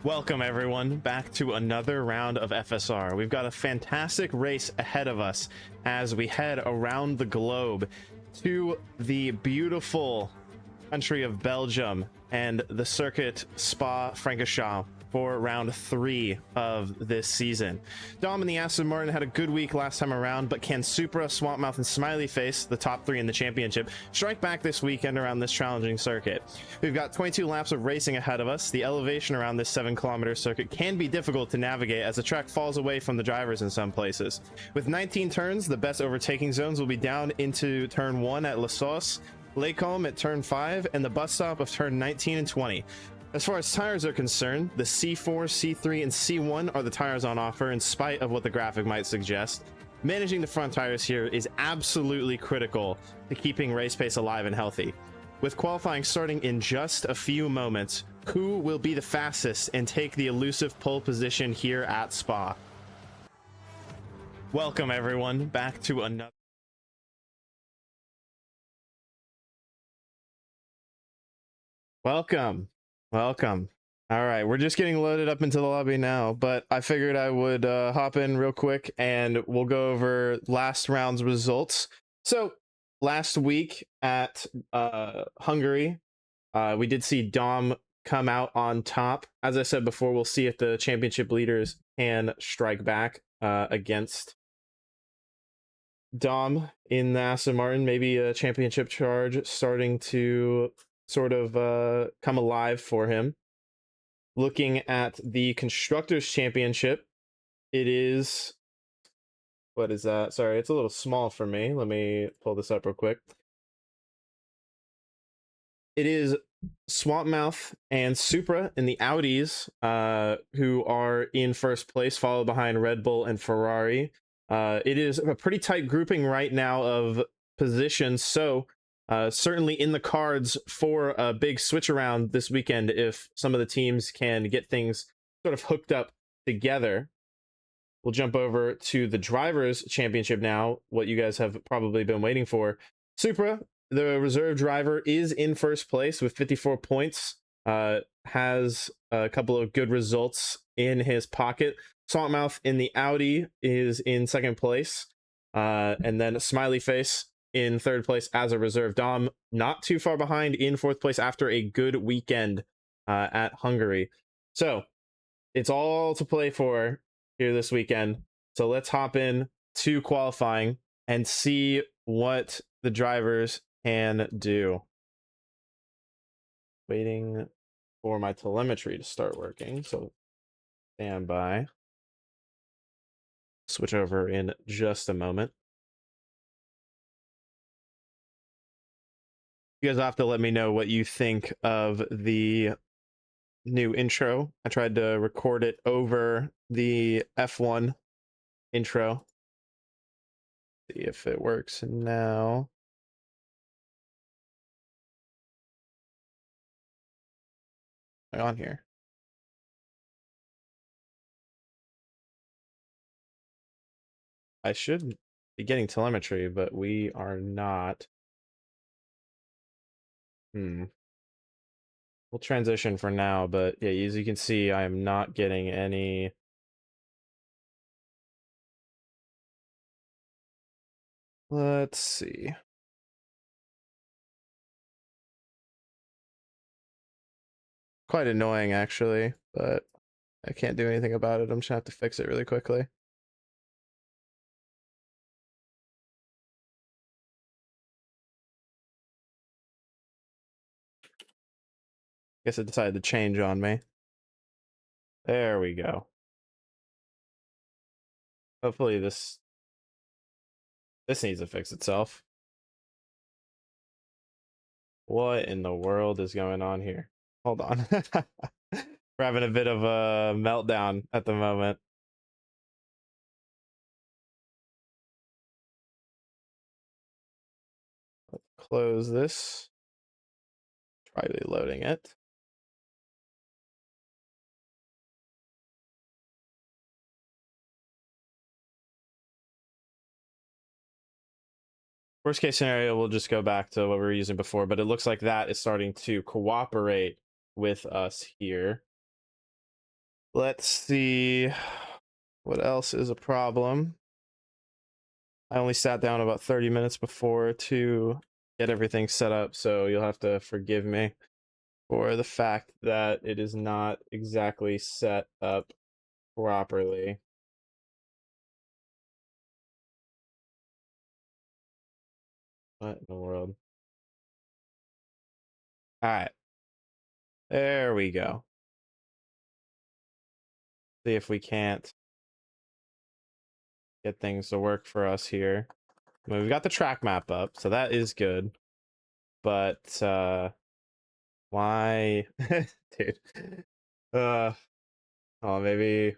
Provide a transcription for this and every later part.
Welcome everyone back to another round of FSR. We've got a fantastic race ahead of us as we head around the globe to the beautiful country of Belgium and the circuit Spa-Francorchamps for round 3 of this season. Dom and the Aston Martin had a good week last time around, but can Supra, Swampmouth, and Smiley Face, the top 3 in the championship, strike back this weekend around this challenging circuit? We've got 22 laps of racing ahead of us. The elevation around this 7-kilometer circuit can be difficult to navigate as the track falls away from the drivers in some places. With 19 turns, the best overtaking zones will be down into turn 1 at La Sauce, Lacombe at turn 5, and the bus stop of turn 19 and 20. As far as tires are concerned, the C4, C3, and C1 are the tires on offer in spite of what the graphic might suggest. Managing the front tires here is absolutely critical to keeping race pace alive and healthy. With qualifying starting in just a few moments, who will be the fastest and take the elusive pole position here at Spa? Welcome everyone back to another Welcome. All right, we're just getting loaded up into the lobby now, but I figured I would hop in real quick and we'll go over last round's results. So last week at Hungary, we did see Dom come out on top. As I said before, we'll see if the championship leaders can strike back against Dom in the Aston Martin. Maybe a championship charge starting to sort of come alive for him. Looking at the Constructors Championship, it is... What is that? Sorry, it's a little small for me. Let me pull this up real quick. It is Swampmouth and Supra in the Audis, who are in first place, followed behind Red Bull and Ferrari. It is a pretty tight grouping right now of positions, so certainly in the cards for a big switch around this weekend if some of the teams can get things sort of hooked up together. We'll jump over to the Drivers' Championship now, what you guys have probably been waiting for. Supra, the reserve driver, is in first place with 54 points, has a couple of good results in his pocket. Saltmouth in the Audi is in second place, and then Smiley Face in third place as a reserve. Dom not too far behind in fourth place after a good weekend at Hungary. So it's all to play for here this weekend. So let's hop in to qualifying and see what the drivers can do. Waiting for my telemetry to start working, so stand by. Switch over in just a moment. You guys have to let me know what you think of the new intro. I tried to record it over the F1 intro. See if it works now. Am I on here? I should be getting telemetry, but we are not. We'll transition for now, but yeah, as you can see, I am not getting any. Let's see. Quite annoying, actually, but I can't do anything about it. I'm just gonna have to fix it really quickly. Guess it decided to change on me. There we go. Hopefully this needs to fix itself. What in the world is going on here? Hold on. We're having a bit of a meltdown at the moment. Let's close this. Try reloading it. Worst case scenario, we'll just go back to what we were using before, but it looks like that is starting to cooperate with us here. Let's see what else is a problem. I only sat down about 30 minutes before to get everything set up, so you'll have to forgive me for the fact that it is not exactly set up properly. What in the world? All right, there we go. See if we can't get things to work for us here. I mean, we've got the track map up, so that is good. But why, dude? Uh, oh, maybe.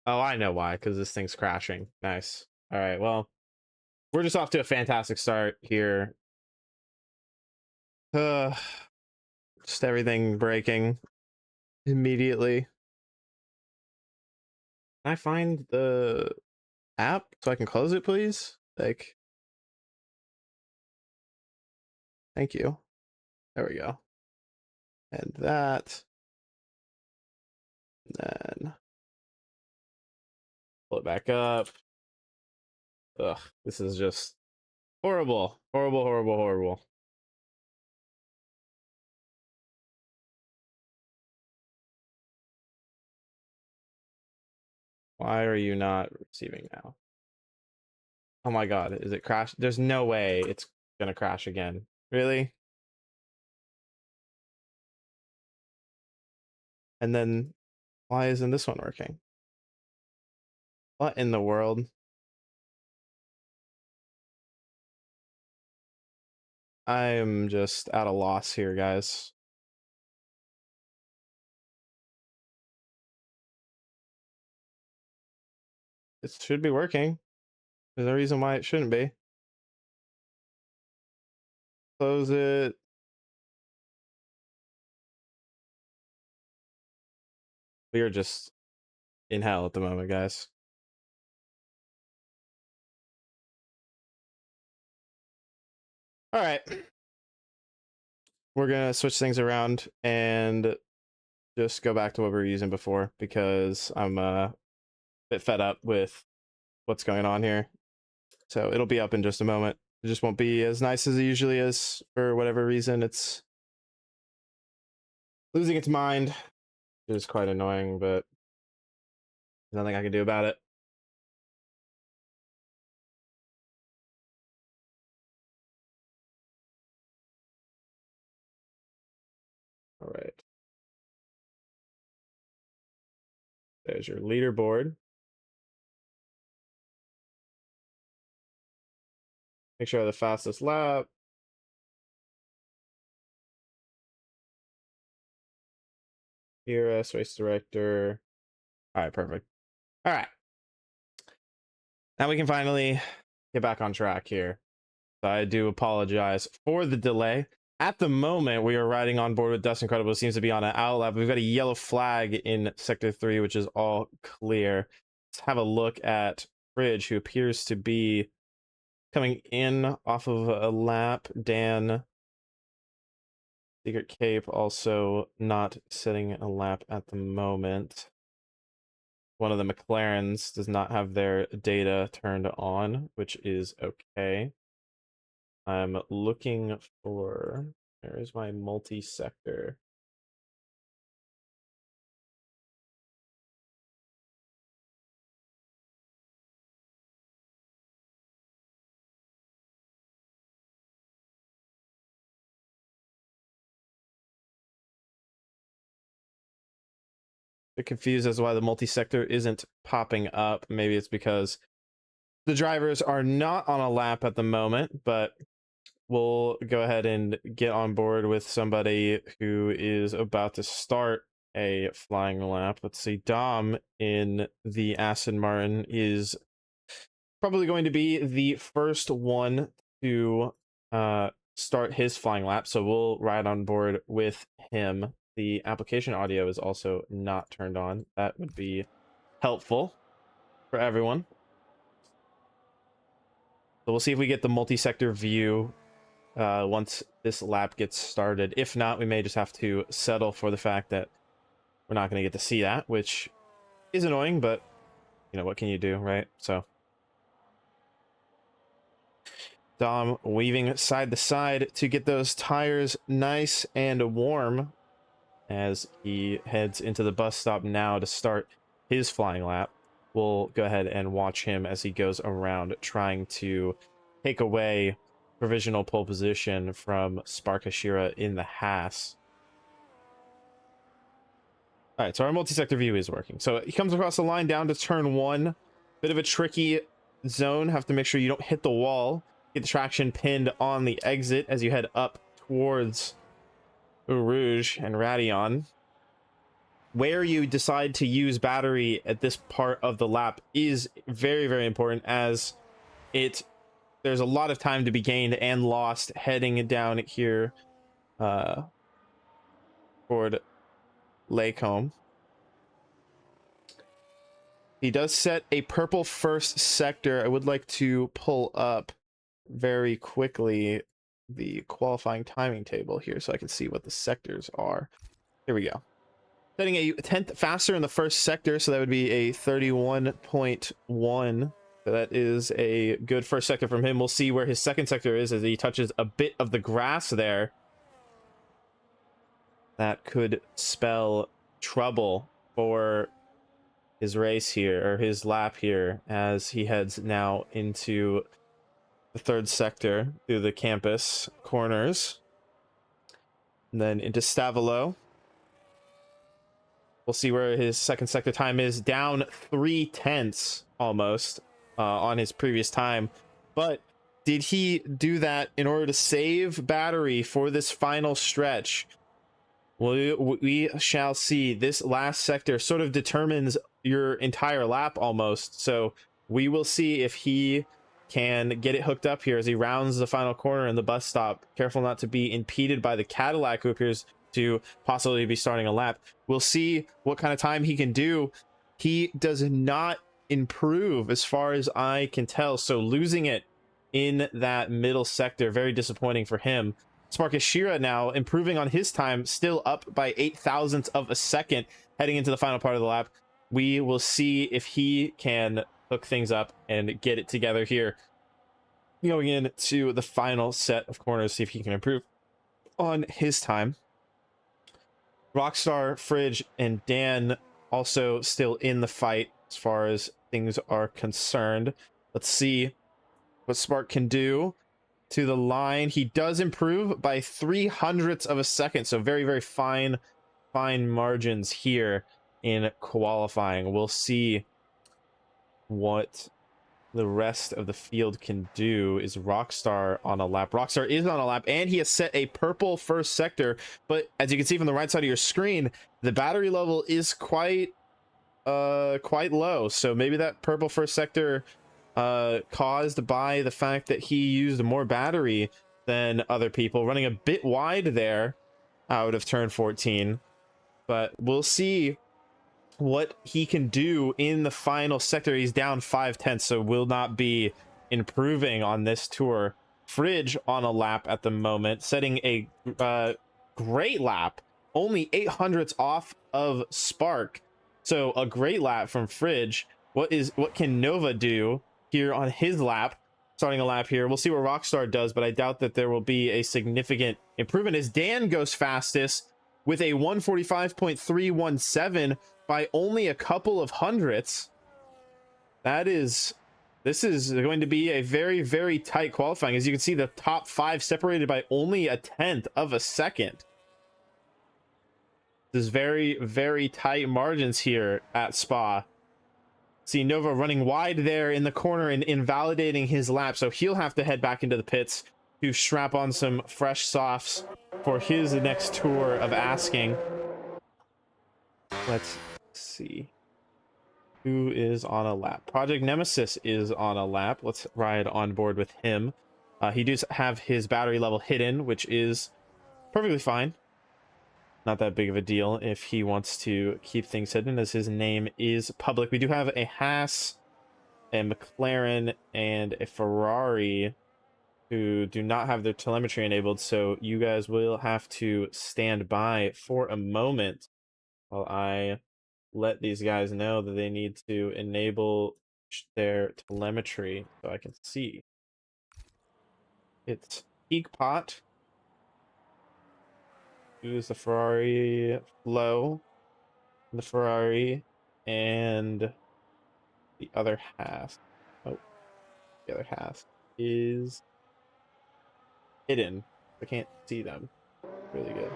Oh, I know why. Because this thing's crashing. Nice. All right. Well, we're just off to a fantastic start here. Uh, just everything breaking immediately. Can I find the app so I can close it, please? Like, thank you. There we go. And that. And then pull it back up. Ugh, this is just horrible. Horrible, horrible, horrible. Why are you not receiving now? Oh my god, is it crashed? There's no way it's gonna crash again. Really? And then why isn't this one working? What in the world? I am just at a loss here, guys. It should be working. There's no reason why it shouldn't be. Close it. We are just in hell at the moment, guys. All right. We're gonna switch things around and just go back to what we were using before because I'm a bit fed up with what's going on here. So it'll be up in just a moment. It just won't be as nice as it usually is for whatever reason. It's losing its mind. It is quite annoying, but there's nothing I can do about it. All right. There's your leaderboard. Make sure the fastest lap. ERS, race director. All right, perfect. All right. Now we can finally get back on track here. So I do apologize for the delay. At the moment, we are riding on board with Dust Incredible. It seems to be on an outlap. We've got a yellow flag in Sector 3, which is all clear. Let's have a look at Fridge, who appears to be coming in off of a lap. Dan, Secret Cape, also not sitting a lap at the moment. One of the McLarens does not have their data turned on, which is okay. I'm looking for, where is my multi-sector? Bit confused as to why the multi-sector isn't popping up. Maybe it's because the drivers are not on a lap at the moment, but we'll go ahead and get on board with somebody who is about to start a flying lap. Let's see, Dom in the Aston Martin is probably going to be the first one to start his flying lap, so we'll ride on board with him. The application audio is also not turned on. That would be helpful for everyone. So we'll see if we get the multi-sector view once this lap gets started. If not, we may just have to settle for the fact that we're not going to get to see that, which is annoying, but you know, what can you do, right? So Dom weaving side to side to get those tires nice and warm as he heads into the bus stop now to start his flying lap. We'll go ahead and watch him as he goes around trying to take away provisional pole position from Spark Ashira in the Haas. All right, so our multi-sector view is working. So he comes across the line down to turn 1. Bit of a tricky zone. Have to make sure you don't hit the wall. Get the traction pinned on the exit as you head up towards Eau Rouge and Radion. Where you decide to use battery at this part of the lap is very, very important, as there's a lot of time to be gained and lost heading down here toward Lacombe. He does set a purple first sector. I would like to pull up very quickly the qualifying timing table here so I can see what the sectors are. Here we go. Setting a 10th faster in the first sector, so that would be a 31.1. So that is a good first sector from him. We'll see where his second sector is as he touches a bit of the grass there. That could spell trouble for his race here, or his lap here, as he heads now into the third sector through the campus corners. And then into Stavelo. We'll see where his second sector time is, down 3/10 almost on his previous time. But did he do that in order to save battery for this final stretch? We shall see. This last sector sort of determines your entire lap almost. So we will see if he can get it hooked up here as he rounds the final corner in the bus stop. Careful not to be impeded by the Cadillac, who appears to possibly be starting a lap. We'll see what kind of time he can do. He does not improve as far as I can tell, so losing it in that middle sector, very disappointing for him. Spark Ashira now improving on his time, still up by 8 thousandths of a second heading into the final part of the lap. We will see if he can hook things up and get it together here going into the final set of corners, see if he can improve on his time. Rockstar, Fridge, and Dan also still in the fight as far as things are concerned. Let's see what Spark can do to the line. He does improve by 0.03 of a second, so very, very fine margins here in qualifying. We'll see what the rest of the field can do. Is Rockstar on a lap? Rockstar is on a lap, and he has set a purple first sector, but as you can see from the right side of your screen, the battery level is quite low, so maybe that purple first sector caused by the fact that he used more battery than other people, running a bit wide there out of turn 14. But we'll see what he can do in the final sector. He's down 0.5, so will not be improving on this tour. Fridge on a lap at the moment, setting a great lap, only 0.08 off of Spark, so a great lap from Fridge. What can Nova do here on his lap, starting a lap here? We'll see what Rockstar does, but I doubt that there will be a significant improvement as Dan goes fastest with a 145.317 by only a couple of hundredths. This is going to be a very, very tight qualifying. As you can see, the top 5 separated by only 0.1 of a second. There's very, very tight margins here at Spa. See Nova running wide there in the corner and invalidating his lap, so he'll have to head back into the pits to strap on some fresh softs for his next tour of asking. Let's see who is on a lap. Project Nemesis is on a lap. Let's ride on board with him. He does have his battery level hidden, which is perfectly fine. Not that big of a deal if he wants to keep things hidden, as his name is public. We do have a Haas, a McLaren, and a Ferrari who do not have their telemetry enabled, so you guys will have to stand by for a moment while I let these guys know that they need to enable their telemetry so I can see. It's Peak Pot. Use the Ferrari Flow, the Ferrari, and the other half. Oh, the other half is hidden. I can't see them. Really good.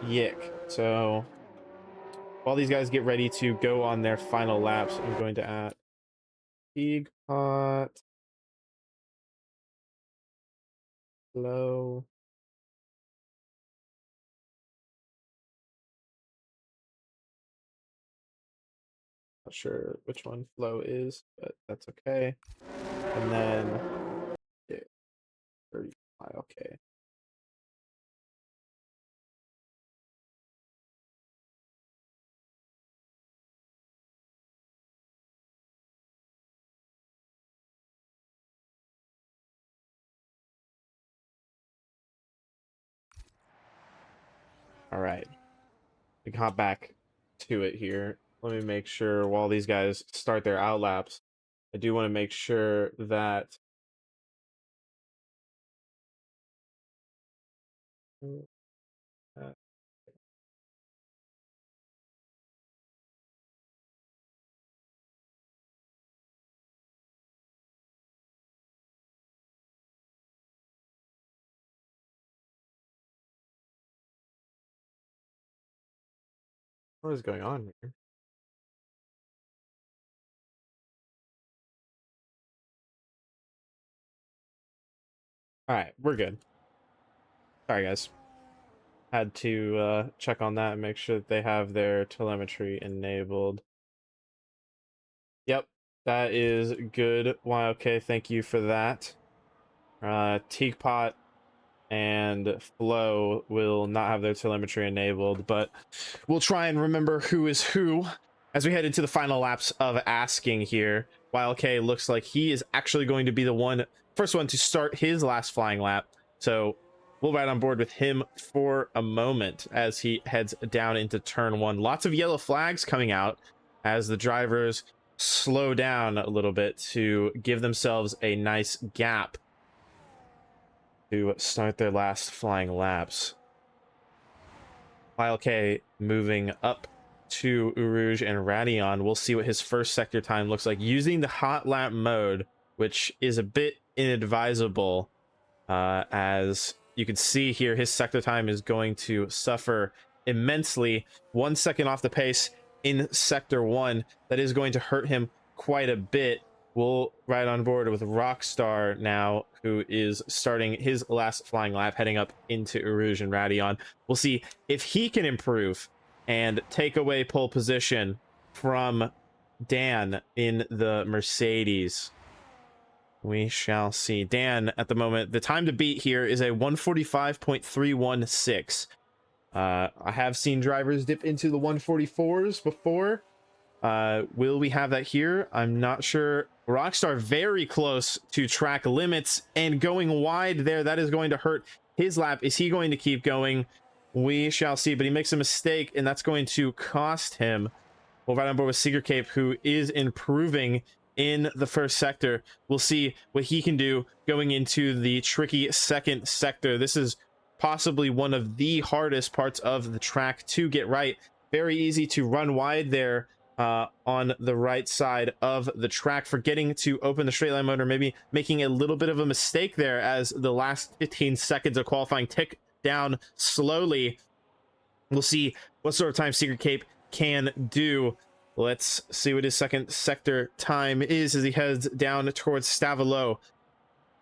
Yick. So while these guys get ready to go on their final laps, I'm going to add Peak Pot, Flow. Not sure which one Flow is, but that's okay. And then yeah, 35, okay. All right. We hop back to it here. Let me make sure while these guys start their out laps, I do want to make sure that uh, what is going on here? All right, we're good. Sorry, guys. Had to check on that and make sure that they have their telemetry enabled. Yep, that is good. Why, okay, thank you for that. Teakpot and Flow will not have their telemetry enabled, but we'll try and remember who is who as we head into the final laps of asking here. YLK looks like he is actually going to be the first one to start his last flying lap, so we'll ride on board with him for a moment as he heads down into turn 1. Lots of yellow flags coming out as the drivers slow down a little bit to give themselves a nice gap to start their last flying laps. YLK moving up to Uruge and Radion. We'll see what his first sector time looks like using the hot lap mode, which is a bit inadvisable. As you can see here, his sector time is going to suffer immensely. 1 second off the pace in sector 1. That is going to hurt him quite a bit. We'll ride on board with Rockstar now, who is starting his last flying lap, heading up into Uruge and Radion. We'll see if he can improve and take away pole position from Dan in the Mercedes. We shall see. Dan, at the moment, the time to beat here is a 145.316. I have seen drivers dip into the 144s before. Will we have that here? I'm not sure. Rockstar very close to track limits and going wide there. That is going to hurt his lap. Is he going to keep going? We shall see, but he makes a mistake and that's going to cost him. We'll ride on board with Secret Cape, who is improving in the first sector. We'll see what he can do going into the tricky second sector. This is possibly one of the hardest parts of the track to get right. Very easy to run wide there on the right side of the track, forgetting to open the straight line motor, maybe making a little bit of a mistake there as the last 15 seconds of qualifying tick down slowly. We'll see what sort of time Secret Cape can do. Let's see what his second sector time is as he heads down towards Stavilo.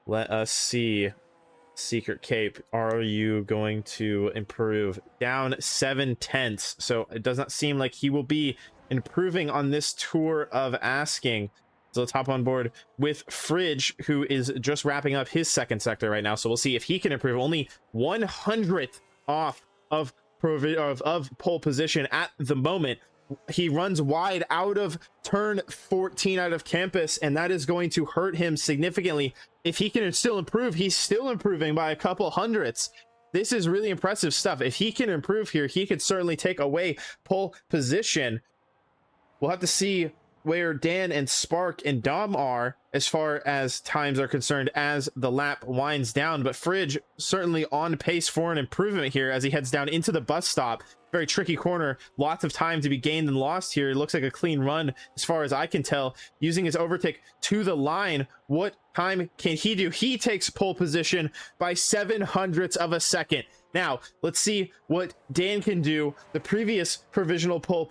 Let us see. Secret Cape, are you going to improve? Down 7/10, so it does not seem like he will be improving on this tour of asking. So let's hop on board with Fridge, who is just wrapping up his second sector right now. So we'll see if he can improve. Only 100th off of pole position at the moment. He runs wide out of turn 14 out of campus, and that is going to hurt him significantly. If he can still improve, he's still improving by a couple hundredths. this is really impressive stuff. If he can improve here, he could certainly take away pole position. We'll have to see where Dan and Spark and Dom are as far as times are concerned as the lap winds down, but Fridge certainly on pace for an improvement here as he heads down into the bus stop. Very tricky corner, lots of time to be gained and lost here. It looks like a clean run as far as I can tell, using his overtake to the line. What time can he do? He takes pole position by 7/100ths of a second. Now let's see what Dan can do. The previous provisional pole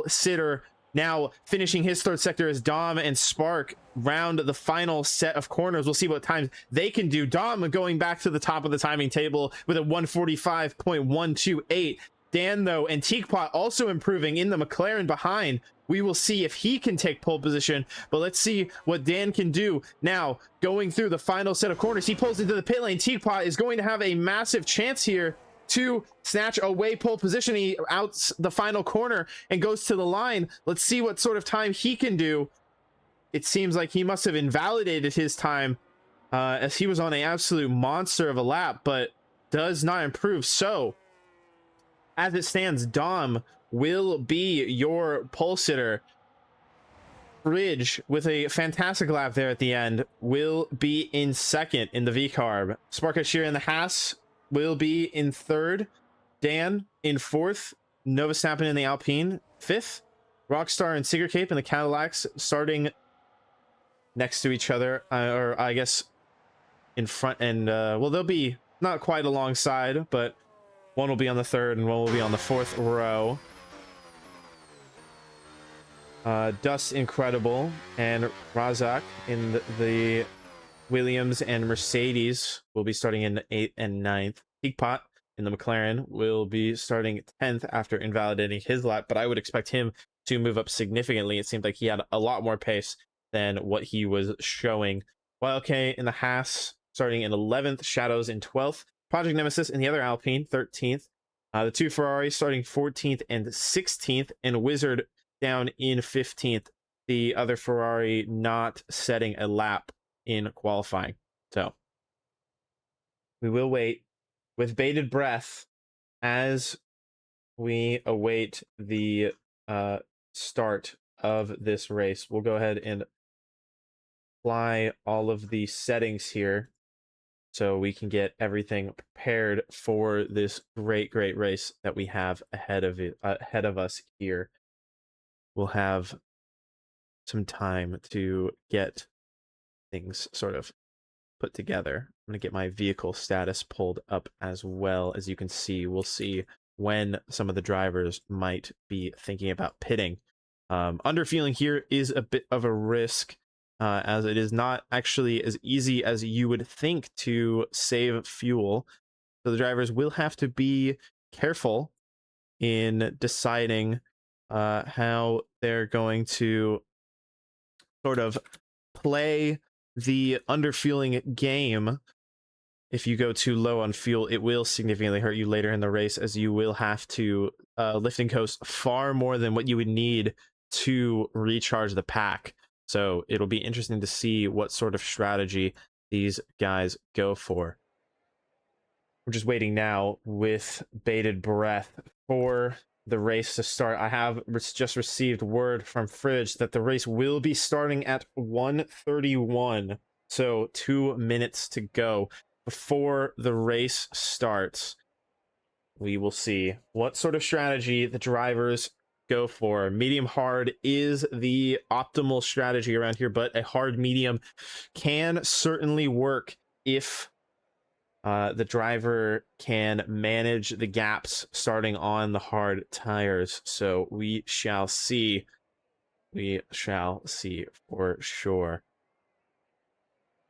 sitter now finishing his third sector as Dom and Spark round the final set of corners. We'll see what times they can do. Dom going back to the top of the timing table with a 145.128. Dan, though, and Teakpot also improving in the McLaren behind. We will see if he can take pole position, but let's see what Dan can do. Now, going through the final set of corners, he pulls into the pit lane. Teakpot is going to have a massive chance here to snatch away pole position. He outs the final corner and goes to the line. Let's see what sort of time he can do. It seems like he must have invalidated his time as he was on an absolute monster of a lap, but does not improve. So as it stands, Dom will be your pole sitter. Bridge with a fantastic lap there at the end will be in second in the V-Carb. Sparkashir in the Haas will be in third. Dan in fourth. Nova Stappen in the Alpine fifth. Rockstar and Sigurd Cape in the Cadillacs starting next to each other, or I guess in front, and well, they'll be not quite alongside, but one will be on the third and one will be on the fourth row. Dust Incredible and Razak in the Williams and Mercedes will be starting in 8th and 9th. Teakpot in the McLaren will be starting 10th after invalidating his lap, but I would expect him to move up significantly. It seemed like he had a lot more pace than what he was showing. YLK in the Haas starting in 11th, Shadows in 12th, Project Nemesis in the other Alpine 13th, the two Ferraris starting 14th and 16th, and Wizard down in 15th, the other Ferrari not setting a lap in qualifying. So we will wait with bated breath as we await the start of this race. We'll go ahead and apply all of the settings here so we can get everything prepared for this great race that we have ahead of us here. We'll have some time to get things sort of put together. I'm going to get my vehicle status pulled up as well. As you can see, we'll see when some of the drivers might be thinking about pitting. Underfueling here is a bit of a risk, as it is not actually as easy as you would think to save fuel. So the drivers will have to be careful in deciding how they're going to sort of play the underfueling game. If you go too low on fuel, it will significantly hurt you later in the race, as you will have to lift and coast far more than what you would need to recharge the pack. So it'll be interesting to see what sort of strategy these guys go for. We're just waiting now with bated breath for the race to start. I have just received word from Fridge that the race will be starting at 1:31, so 2 minutes to go before the race starts. We will see what sort of strategy the drivers go for. Medium hard is the optimal strategy around here, but a hard medium can certainly work if the driver can manage the gaps starting on the hard tires. So we shall see. We shall see for sure.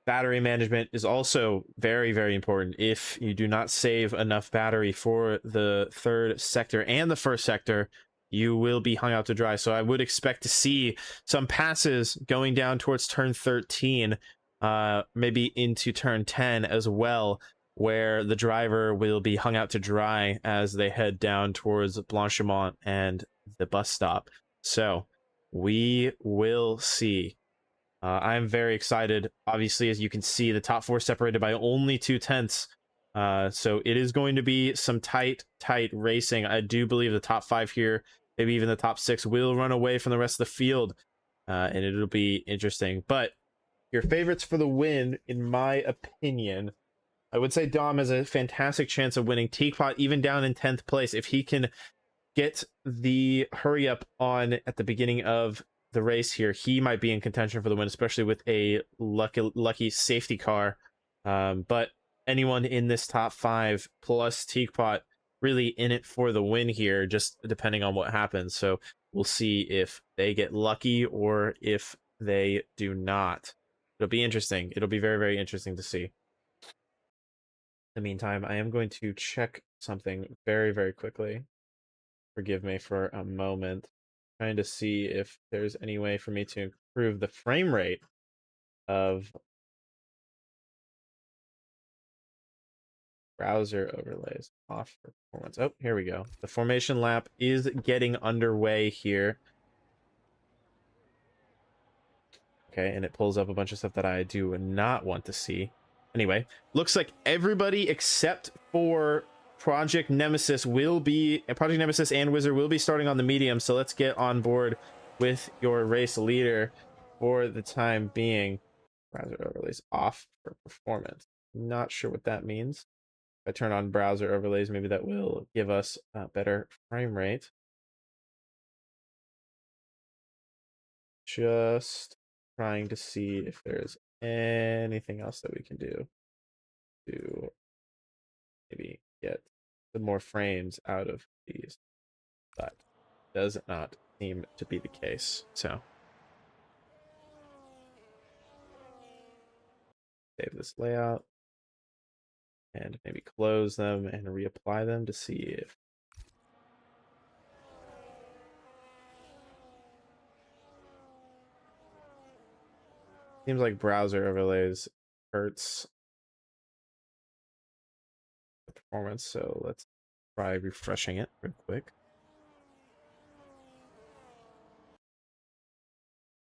Battery management is also very important. If you do not save enough battery for the third sector and the first sector, you will be hung out to dry. So I would expect to see some passes going down towards turn 13, maybe into turn 10 as well, where the driver will be hung out to dry as they head down towards Blanchimont and the bus stop. So we will see. I'm very excited. Obviously, as you can see, the top four separated by only 0.2 So it is going to be some tight racing. I do believe the top 5 here, maybe even the top 6, will run away from the rest of the field, and it'll be interesting. But your favorites for the win, in my opinion, I would say Dom has a fantastic chance of winning. Teapot even down in 10th place, if he can get the hurry up on at the beginning of the race here, he might be in contention for the win, especially with a lucky safety car. But anyone in this top 5 plus Teapot really in it for the win here, just depending on what happens. So we'll see if they get lucky or if they do not. It'll be interesting. It'll be very, very interesting to see. In the meantime, I am going to check something very, very quickly. Forgive me for a moment. Trying to see if there's any way for me to improve the frame rate of browser overlays off for performance. Oh, here we go. The formation lap is getting underway here. Okay, and it pulls up a bunch of stuff that I do not want to see. Anyway, looks like everybody except for Project Nemesis and Wizard will be starting on the medium, so let's get on board with your race leader for the time being. Browser overlays off for performance. Not sure what that means. If I turn on browser overlays, maybe that will give us a better frame rate. Just trying to see if there's anything else that we can do to maybe get some more frames out of these, but does not seem to be the case. So save this layout and maybe close them and reapply them to see if seems like browser overlays hurts the performance. So let's try refreshing it real quick.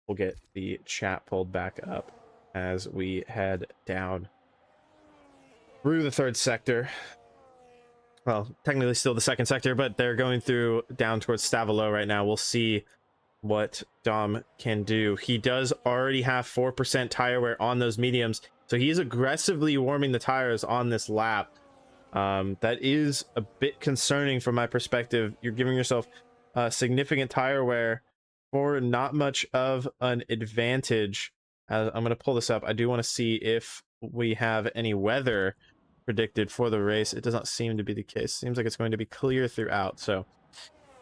We'll get the chat pulled back up as we head down through the 3rd sector. Well, technically still the 2nd sector, but they're going through down towards Stavelo right now. We'll see what Dom can do. He does already have 4% tire wear on those mediums, so he's aggressively warming the tires on this lap. That is a bit concerning from my perspective. You're giving yourself significant tire wear for not much of an advantage. I'm going to pull this up. I do want to see if we have any weather predicted for the race. It does not seem to be the case. Seems like it's going to be clear throughout, so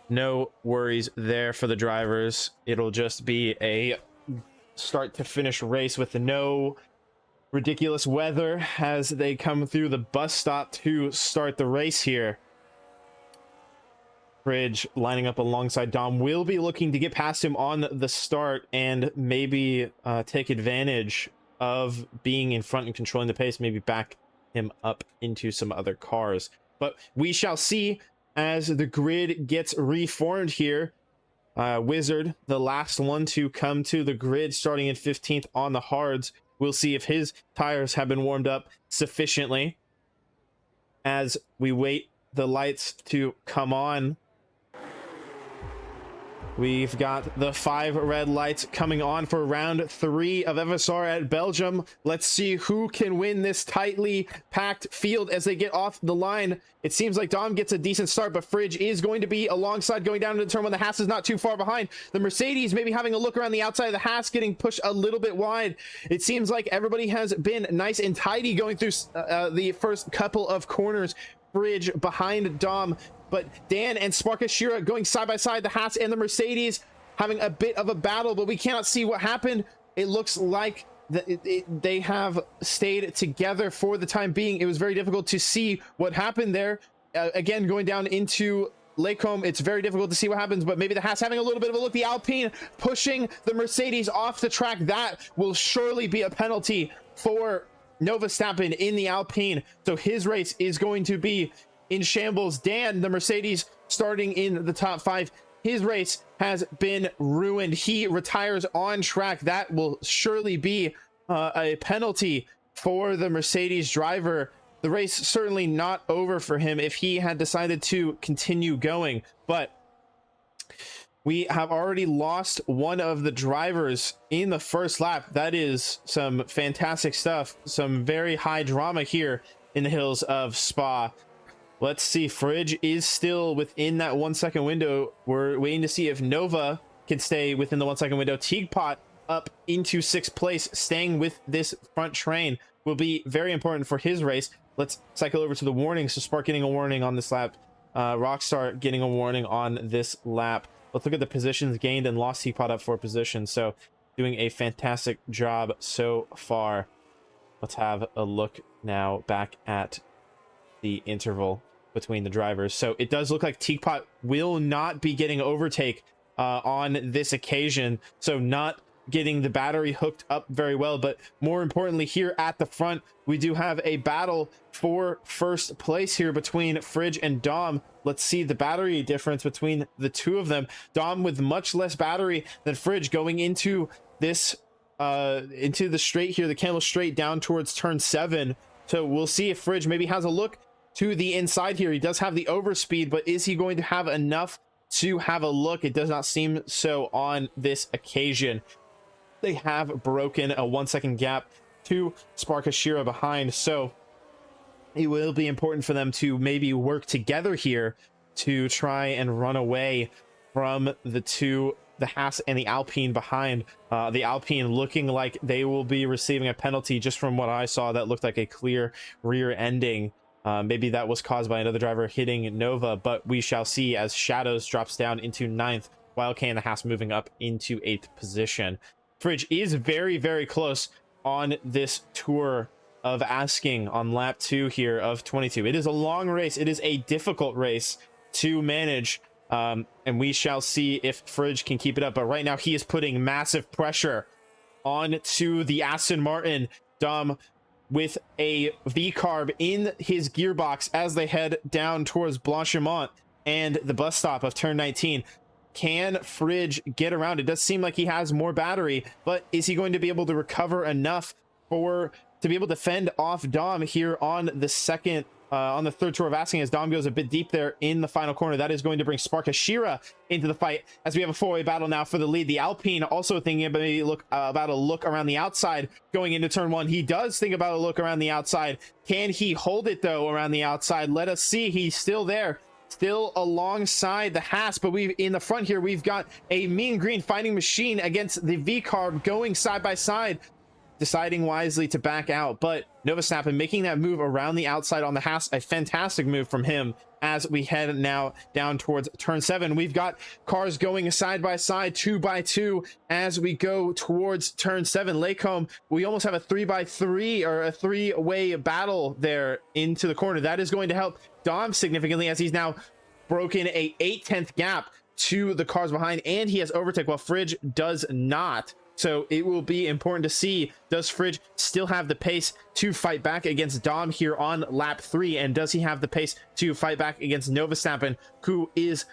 no worries there for the drivers. It'll just be a start to finish race with no ridiculous weather as they come through the bus stop to start the race here. Fridge lining up alongside Dom will be looking to get past him on the start and maybe take advantage of being in front and controlling the pace, maybe back him up into some other cars. But we shall see as the grid gets reformed here. Wizard, the last one to come to the grid, starting in 15th on the hards. We'll see if his tires have been warmed up sufficiently as we wait the lights to come on. We've got the 5 red lights coming on for round 3 of FSR at Belgium. Let's see who can win this tightly packed field as they get off the line. It seems like Dom gets a decent start, but Fridge is going to be alongside going down to the turn when the Haas is not too far behind. The Mercedes maybe having a look around the outside of the Haas, getting pushed a little bit wide. It seems like everybody has been nice and tidy going through the first couple of corners. Fridge behind Dom, but Dan and Sparkus Shira going side by side. The Haas and the Mercedes having a bit of a battle, but we cannot see what happened. It looks like they have stayed together for the time being. It was very difficult to see what happened there. Again, going down into Lacombe, it's very difficult to see what happens, but maybe the Haas having a little bit of a look. The Alpine pushing the Mercedes off the track. That will surely be a penalty for Nova Stappen in the Alpine, so his race is going to be in shambles. Dan, the Mercedes, starting in the top 5, his race has been ruined. He retires on track. That will surely be a penalty for the Mercedes driver the race certainly not over for him if he had decided to continue going, but we have already lost one of the drivers in the first lap. That is some fantastic stuff, some very high drama here in the hills of Spa. Let's see, Fridge is still within that 1 second window. We're waiting to see if Nova can stay within the 1 second window. Teagpot up into 6th place, staying with this front train will be very important for his race. Let's cycle over to the warning. So Spark getting a warning on this lap, Rockstar getting a warning on this lap. Let's look at the positions gained and lost. Teapot up 4 positions, so doing a fantastic job so far. Let's have a look now back at the interval between the drivers. So it does look like Teapot will not be getting overtake on this occasion, so not getting the battery hooked up very well. But more importantly, here at the front, we do have a battle for first place here between Fridge and Dom. Let's see the battery difference between the two of them. Dom with much less battery than Fridge going into this into the straight here, the camel straight down towards turn 7. So we'll see if Fridge maybe has a look to the inside here. He does have the overspeed, but is he going to have enough to have a look? It does not seem so on this occasion. They have broken a 1 second gap to Spark Ashira behind, so it will be important for them to maybe work together here to try and run away from the Haas and the Alpine behind. The Alpine looking like they will be receiving a penalty. Just from what I saw, that looked like a clear rear ending. Maybe that was caused by another driver hitting Nova, but we shall see as Shadows drops down into 9th, while K and the Haas moving up into 8th position. Fridge is very, very close on this tour of asking on lap 2 here of 22. It is a long race. It is a difficult race to manage, and we shall see if Fridge can keep it up. But right now he is putting massive pressure on to the Aston Martin. Dom with a V-carb in his gearbox as they head down towards Blanchimont and the bus stop of turn 19. Can Fridge get around? It does seem like he has more battery, but is he going to be able to recover enough to be able to fend off Dom here on the third tour of asking, as Dom goes a bit deep there in the final corner? That is going to bring Spark Ashira into the fight as we have a 4-way battle now for the lead. The Alpine also thinking about maybe about a look around the outside going into turn 1. He does think about a look around the outside. Can he hold it though around the outside? Let us see. He's still there, still alongside the Haas, but in the front here we've got a mean green fighting machine against the V-carb going side by side, deciding wisely to back out. But Nova Snap and making that move around the outside on the Haas, a fantastic move from him as we head now down towards turn 7. We've got cars going side by side, 2 by 2 as we go towards turn 7. Lacombe, we almost have a 3 by 3 or a 3-way battle there into the corner. That is going to help Dom significantly as he's now broken a 8/10 gap to the cars behind, and he has overtake while Fridge does not. So it will be important to see, does Fridge still have the pace to fight back against Dom here on lap 3? And does he have the pace to fight back against Nova Stappen, who is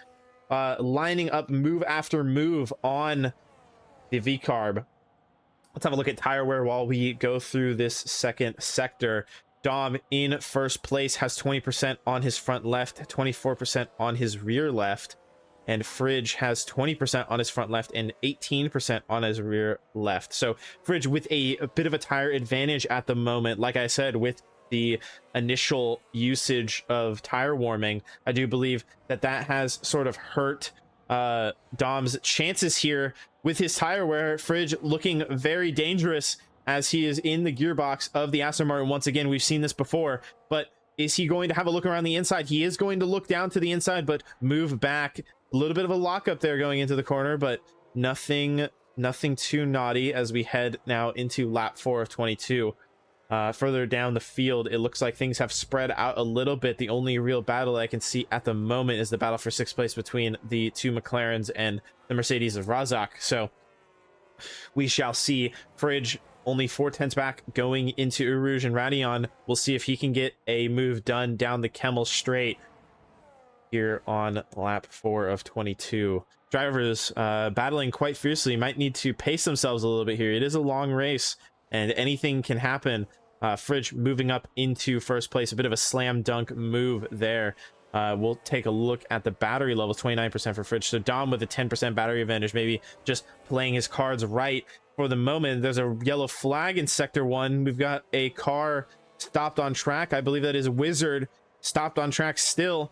lining up move after move on the V-carb? Let's have a look at tire wear while we go through this second sector. Dom in first place has 20% on his front left, 24% on his rear left. And Fridge has 20% on his front left and 18% on his rear left. So Fridge with a bit of a tire advantage at the moment. Like I said, with the initial usage of tire warming, I do believe that has sort of hurt Dom's chances here with his tire wear. Fridge looking very dangerous as he is in the gearbox of the Aston Martin. Once again, we've seen this before, but is he going to have a look around the inside? He is going to look down to the inside, but move back. A little bit of a lockup there going into the corner, but nothing too naughty as we head now into lap 4 of 22. Further down the field, it looks like things have spread out a little bit. The only real battle I can see at the moment is the battle for 6th place between the 2 McLarens and the Mercedes of Razak. So we shall see. Fridge only 4/10 back going into Uruge, and Radion, we'll see if he can get a move done down the Kemmel straight here on lap 4 of 22. Drivers battling quite fiercely, might need to pace themselves a little bit here. It is a long race and anything can happen. Fridge moving up into first place, a bit of a slam dunk move there. We'll take a look at the battery levels, 29% for Fridge. So Dom with a 10% battery advantage, maybe just playing his cards right for the moment. There's a yellow flag in sector 1. We've got a car stopped on track. I believe that is Wizard stopped on track still.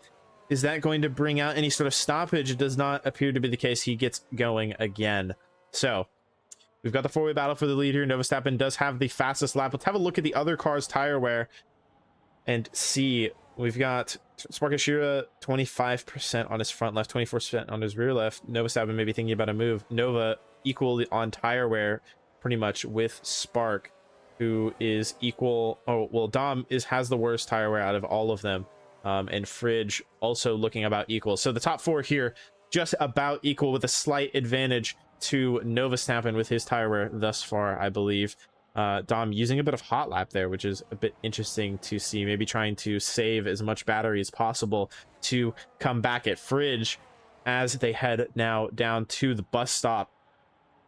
Is that going to bring out any sort of stoppage? It does not appear to be the case. He gets going again. So we've got the four-way battle for the lead here. Novostappen does have the fastest lap. Let's have a look at the other car's tire wear and see. We've got Sparkashira 25% on his front left, 24% on his rear left. Novostappen maybe thinking about a move. Nova equal on tire wear pretty much with Spark, who is equal. Oh, well, Dom has the worst tire wear out of all of them. And Fridge also looking about equal. So the top four here just about equal, with a slight advantage to Novostappen with his tire wear thus far, I believe. Dom using a bit of hot lap there, which is a bit interesting to see, maybe trying to save as much battery as possible to come back at Fridge as they head now down to the bus stop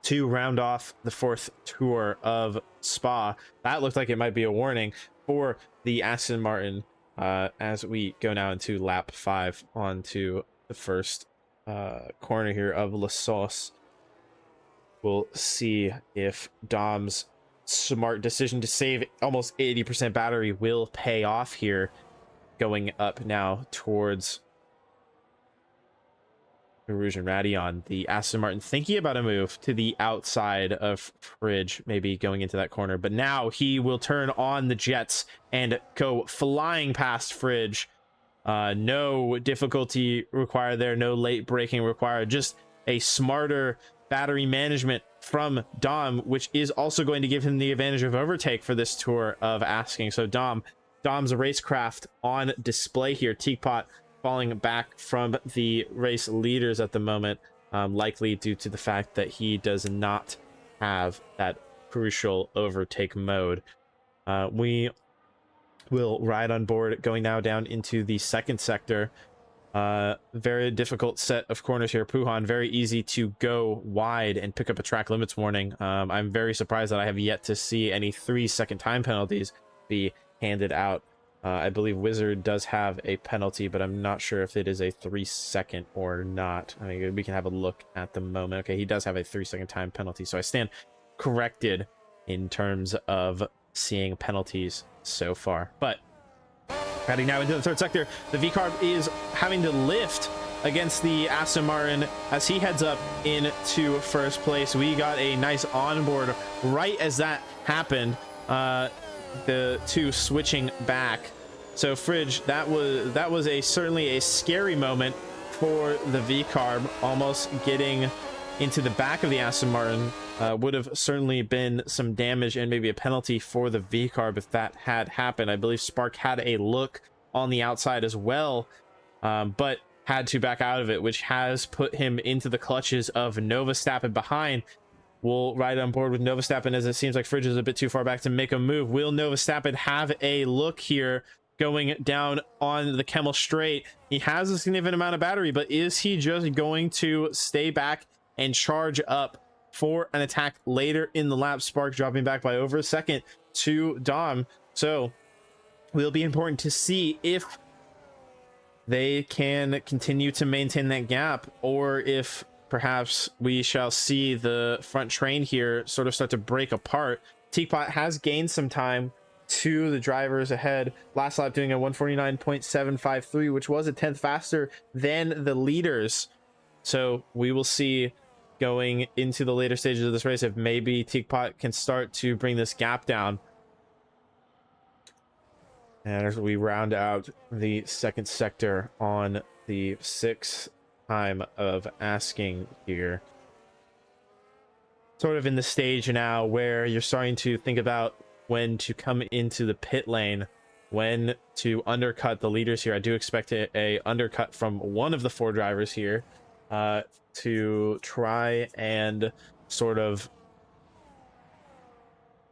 to round off the fourth tour of Spa. That looked like it might be a warning for the Aston Martin as we go now into lap 5 onto the first corner here of La Sauce. We'll see if Dom's smart decision to save almost 80% battery will pay off here, going up now towards Rouge and Radion. The Aston Martin thinking about a move to the outside of Fridge, maybe going into that corner, but now he will turn on the jets and go flying past Fridge. No difficulty required there, no late braking required, just a smarter battery management from Dom, which is also going to give him the advantage of overtake for this tour of asking. So Dom's racecraft on display here. Teapot falling back from the race leaders at the moment, likely due to the fact that he does not have that crucial overtake mode. We will ride on board going now down into the second sector. Very difficult set of corners here. Puhan, very easy to go wide and pick up a track limits warning. I'm very surprised that I have yet to see any 3-second time penalties be handed out. I believe Wizard does have a penalty, but I'm not sure if it is a 3-second or not. I mean, we can have a look at the moment. Okay, he does have a 3-second time penalty, so I stand corrected in terms of seeing penalties so far. But heading now into the third sector, the V-Carb is having to lift against the Aston Martin as he heads up into first place. We got a nice onboard right as that happened. The two switching back. So Fridge, that was certainly a scary moment for the V-Carb, almost getting into the back of the Aston Martin. Would have certainly been some damage and maybe a penalty for the V-Carb if that had happened. I believe Spark had a look on the outside as well, but had to back out of it, which has put him into the clutches of Novostappen behind. We'll ride on board with Novostappen as it seems like Fridge is a bit too far back to make a move. Will Novostappen have a look here going down on the Kemmel Straight? He has a significant amount of battery, but is he just going to stay back and charge up for an attack later in the lap? Spark dropping back by over a second to Dom. So will be important to see if they can continue to maintain that gap, or if perhaps we shall see the front train here sort of start to break apart. Teapot has gained some time to the drivers ahead. Last lap doing a 149.753, which was a 10th faster than the leaders. So we will see going into the later stages of this race if maybe Teapot can start to bring this gap down. And as we round out the second sector on the 6th time of asking here, sort of in the stage now where you're starting to think about when to come into the pit lane, when to undercut the leaders here. I do expect a undercut from one of the 4 drivers here to try and sort of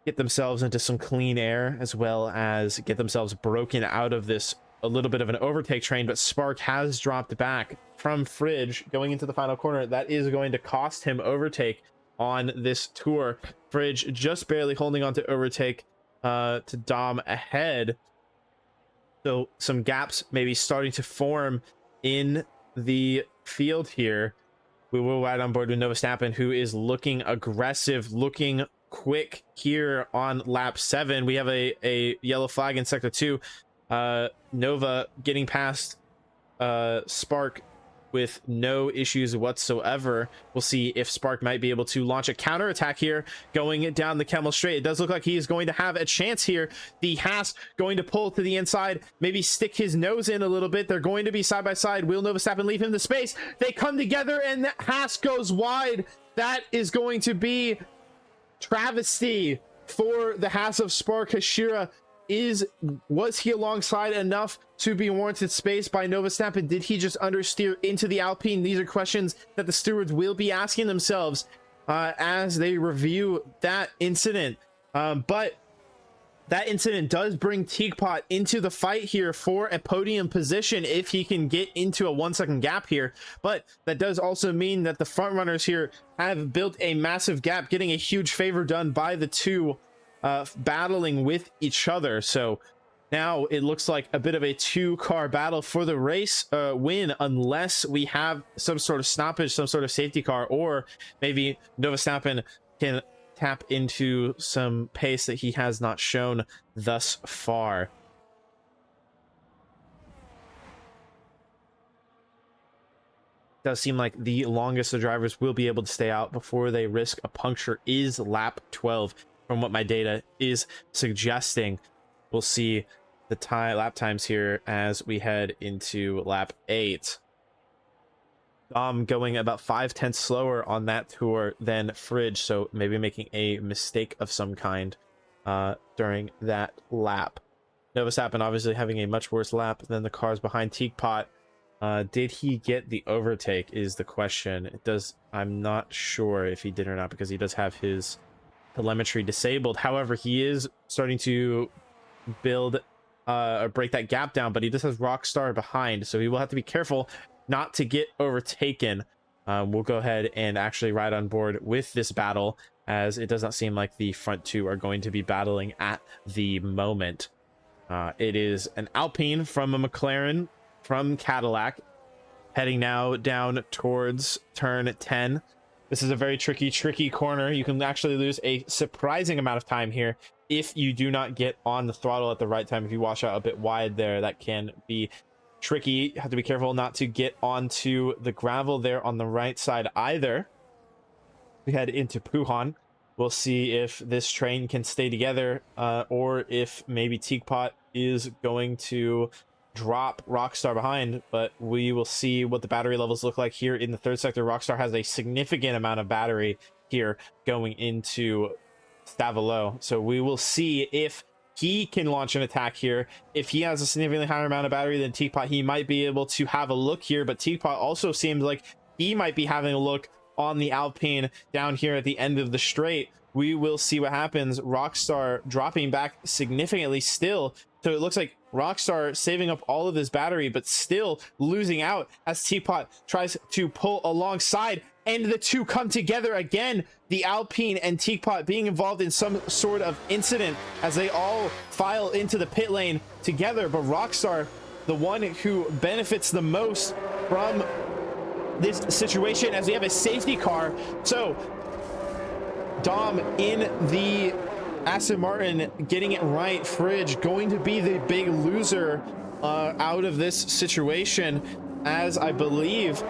get themselves into some clean air, as well as get themselves broken out of this a little bit of an overtake train. But Spark has dropped back from Fridge going into the final corner. That is going to cost him overtake on this tour. Fridge just barely holding on to overtake to Dom ahead. So some gaps maybe starting to form in the field here. We will ride on board with Nova Stappen, who is looking aggressive, looking quick here on lap 7. We have a yellow flag in sector 2. Nova getting past Spark with no issues whatsoever. We'll see if Spark might be able to launch a counter attack here going down the Camel Straight. It does look like he's going to have a chance here. The Haas going to pull to the inside, maybe stick his nose in a little bit. They're going to be side by side. Will Nova Stappen leave him the space? They come together and Haas goes wide. That is going to be travesty for the Haas of Spark. Hashira, was he alongside enough to be warranted space by Nova Stappen? Did he just understeer into the Alpine? These are questions that the stewards will be asking themselves as they review that incident. But that incident does bring Teakpot into the fight here for a podium position if he can get into a 1 second gap here. But that does also mean that the front runners here have built a massive gap, getting a huge favor done by the two battling with each other. So now it looks like a bit of a 2-car battle for the race win, unless we have some sort of stoppage, some sort of safety car, or maybe Nova Stappen can tap into some pace that he has not shown thus far. Does seem like the longest the drivers will be able to stay out before they risk a puncture is lap 12, from what my data is suggesting. We'll see the lap times here as we head into lap 8. Dom going about 5/10 slower on that tour than Fridge, so maybe making a mistake of some kind during that lap. Nova Stappen obviously having a much worse lap than the cars behind Teakpot. Did he get the overtake is the question. I'm not sure if he did or not, because he does have his telemetry disabled. However, he is starting to build or break that gap down, but he just has Rockstar behind, so he will have to be careful not to get overtaken. We'll go ahead and actually ride on board with this battle, as it does not seem like the front two are going to be battling at the moment. It is an Alpine from a McLaren from Cadillac, heading now down towards turn 10. This is a very tricky corner. You can actually lose a surprising amount of time here if you do not get on the throttle at the right time. If you wash out a bit wide there, that can be tricky. You have to be careful not to get onto the gravel there on the right side either. We head into Puhan. We'll see if this train can stay together, or if maybe Teakpot is going to drop Rockstar behind, but we will see what the battery levels look like here in the third sector. Rockstar has a significant amount of battery here going into Stavelot, so we will see if he can launch an attack here. If he has a significantly higher amount of battery than Teakpot, he might be able to have a look here, but Teakpot also seems like he might be having a look on the Alpine down here at the end of the straight. We will see what happens. Rockstar dropping back significantly still, so it looks like Rockstar saving up all of his battery, but still losing out as Teakpot tries to pull alongside, and the two come together again. The Alpine and Teakpot being involved in some sort of incident as they all file into the pit lane together, but Rockstar, the one who benefits the most from this situation, as we have a safety car. So Dom in the Aston Martin getting it right. Fridge going to be the big loser out of this situation, as I believe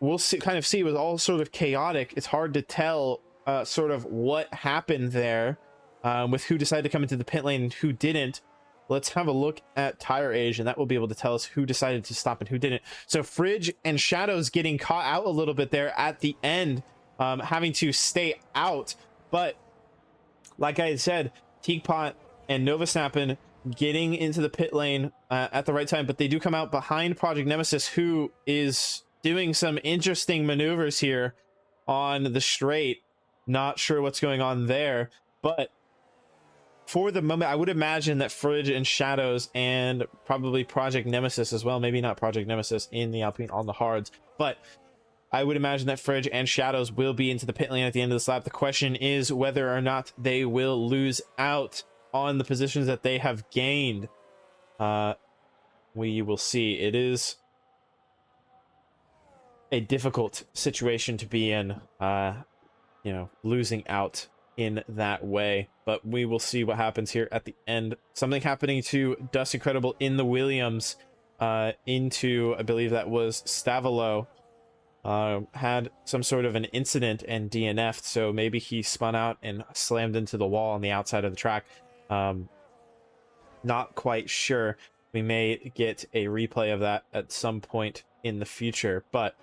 we'll see. Kind of see, it was all sort of chaotic. It's hard to tell sort of what happened there with who decided to come into the pit lane and who didn't. Let's have a look at tire age, and that will be able to tell us who decided to stop and who didn't. So Fridge and Shadows getting caught out a little bit there at the end, having to stay out. But like I had said, Teakpot and Nova Stappen getting into the pit lane at the right time, but they do come out behind Project Nemesis, who is doing some interesting maneuvers here on the straight. Not sure what's going on there, but for the moment, I would imagine that Fridge and Shadows and probably Project Nemesis as well, maybe not Project Nemesis in the Alpine on the hards, but I would imagine that Fridge and Shadows will be into the pit lane at the end of this lap. The question is whether or not they will lose out on the positions that they have gained. We will see. It is a difficult situation to be in, you know, losing out in that way, but we will see what happens here at the end. Something happening to Dust Incredible in the Williams into, I believe that was Stavilo, had some sort of an incident and DNF'd, so maybe he spun out and slammed into the wall on the outside of the track. Not quite sure. We may get a replay of that at some point in the future, but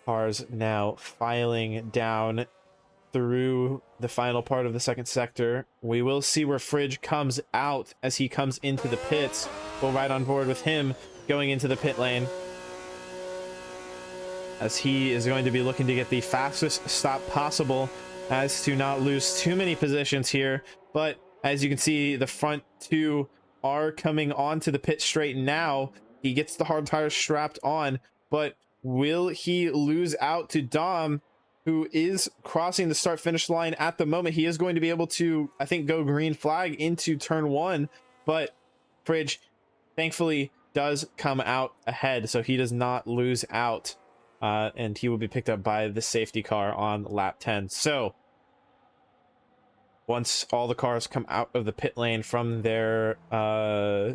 cars now filing down through the final part of the second sector. We will see where Fridge comes out as he comes into the pits. We'll ride on board with him going into the pit lane, as he is going to be looking to get the fastest stop possible as to not lose too many positions here. But as you can see, the front two are coming onto the pit straight now. He gets the hard tires strapped on, but will he lose out to Dom, who is crossing the start finish line at the moment? He is going to be able to, I think, go green flag into turn one, but Fridge thankfully does come out ahead, so he does not lose out, and he will be picked up by the safety car on lap 10. So once all the cars come out of the pit lane from their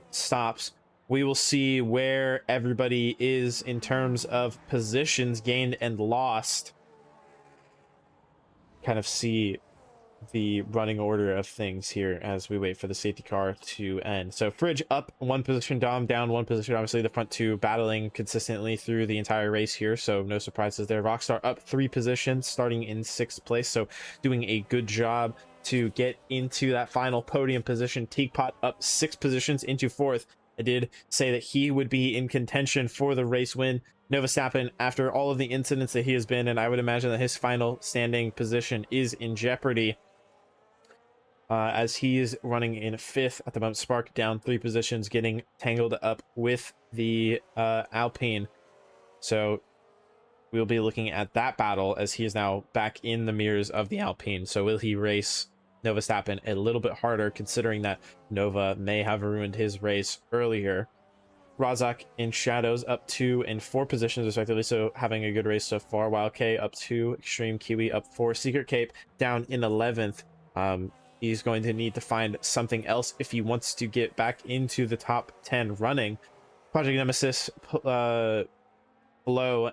stops, we will see where everybody is in terms of positions gained and lost. Kind of see the running order of things here as we wait for the safety car to end. So Fridge up one position, Dom down one position. Obviously the front two battling consistently through the entire race here, so no surprises there. Rockstar up 3 positions, starting in 6th place, so doing a good job to get into that final podium position. Teakpot up 6 positions into 4th. I did say that he would be in contention for the race win. Nova Stappen, after all of the incidents that he has been in, I would imagine that his final standing position is in jeopardy, as he is running in 5th at the moment. Spark down 3 positions, getting tangled up with the Alpine. So we'll be looking at that battle as he is now back in the mirrors of the Alpine. So will he race Nova Stappen a little bit harder, considering that Nova may have ruined his race earlier? Razak and Shadows up 2 and 4 positions respectively, so having a good race so far. Wild K up 2, Extreme Kiwi up 4, Secret Cape down in 11th. He's going to need to find something else if he wants to get back into the top 10 running. Project Nemesis, Blow,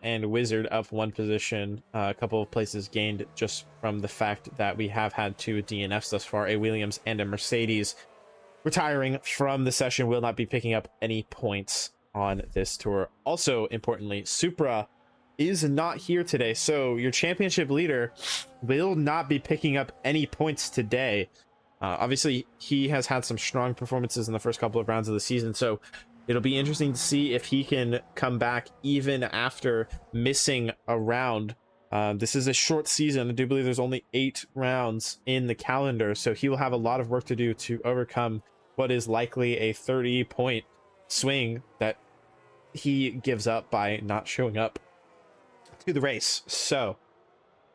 and Wizard up 1 position. A couple of places gained just from the fact that we have had 2 DNFs thus far, a Williams and a Mercedes. Retiring from the session, will not be picking up any points on this tour. Also, importantly, Supra is not here today, so your championship leader will not be picking up any points today. Obviously, he has had some strong performances in the first couple of rounds of the season, so it'll be interesting to see if he can come back even after missing a round. This is a short season. I do believe there's only 8 rounds in the calendar, so he will have a lot of work to do to overcome what is likely a 30-point swing that he gives up by not showing up to the race. So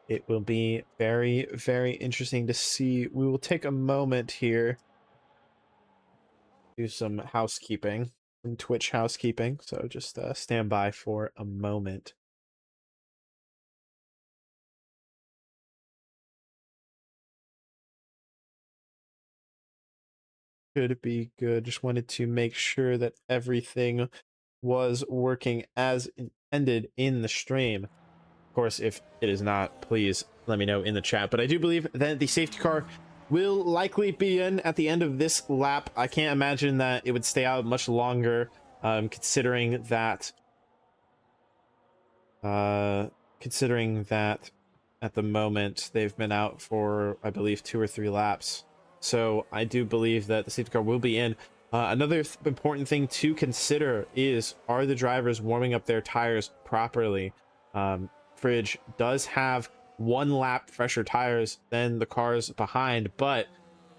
it will be very, very interesting to see. We will take a moment here, do some housekeeping, some Twitch housekeeping, so just stand by for a moment. Should be good. Just wanted to make sure that everything was working as intended in the stream. Of course, if it is not, please let me know in the chat. But I do believe that the safety car will likely be in at the end of this lap. I can't imagine that it would stay out much longer, considering that at the moment they've been out for, I believe, 2 or 3 laps. So I do believe that the safety car will be in. Another important thing to consider is, are the drivers warming up their tires properly? Fridge does have 1 lap fresher tires than the cars behind, but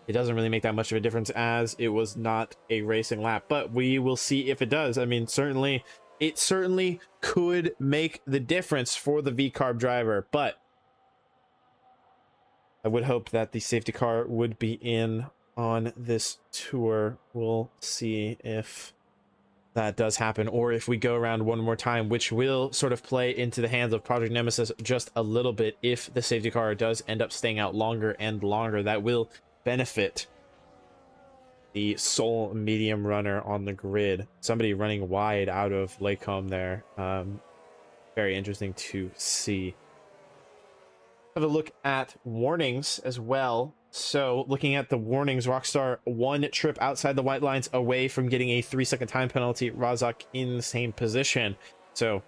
it doesn't really make that much of a difference as it was not a racing lap. But we will see if it does. I mean, certainly it certainly could make the difference for the V-carb driver, but I would hope that the safety car would be in on this tour. We'll see if that does happen, or if we go around one more time, which will sort of play into the hands of Project Nemesis just a little bit. If the safety car does end up staying out longer and longer, that will benefit the sole medium runner on the grid. Somebody running wide out of Lacombe there. Very interesting to see. Have a look at warnings as well. So looking at the warnings, Rockstar 1 trip outside the white lines away from getting a 3-second time penalty. Razak in the same position. So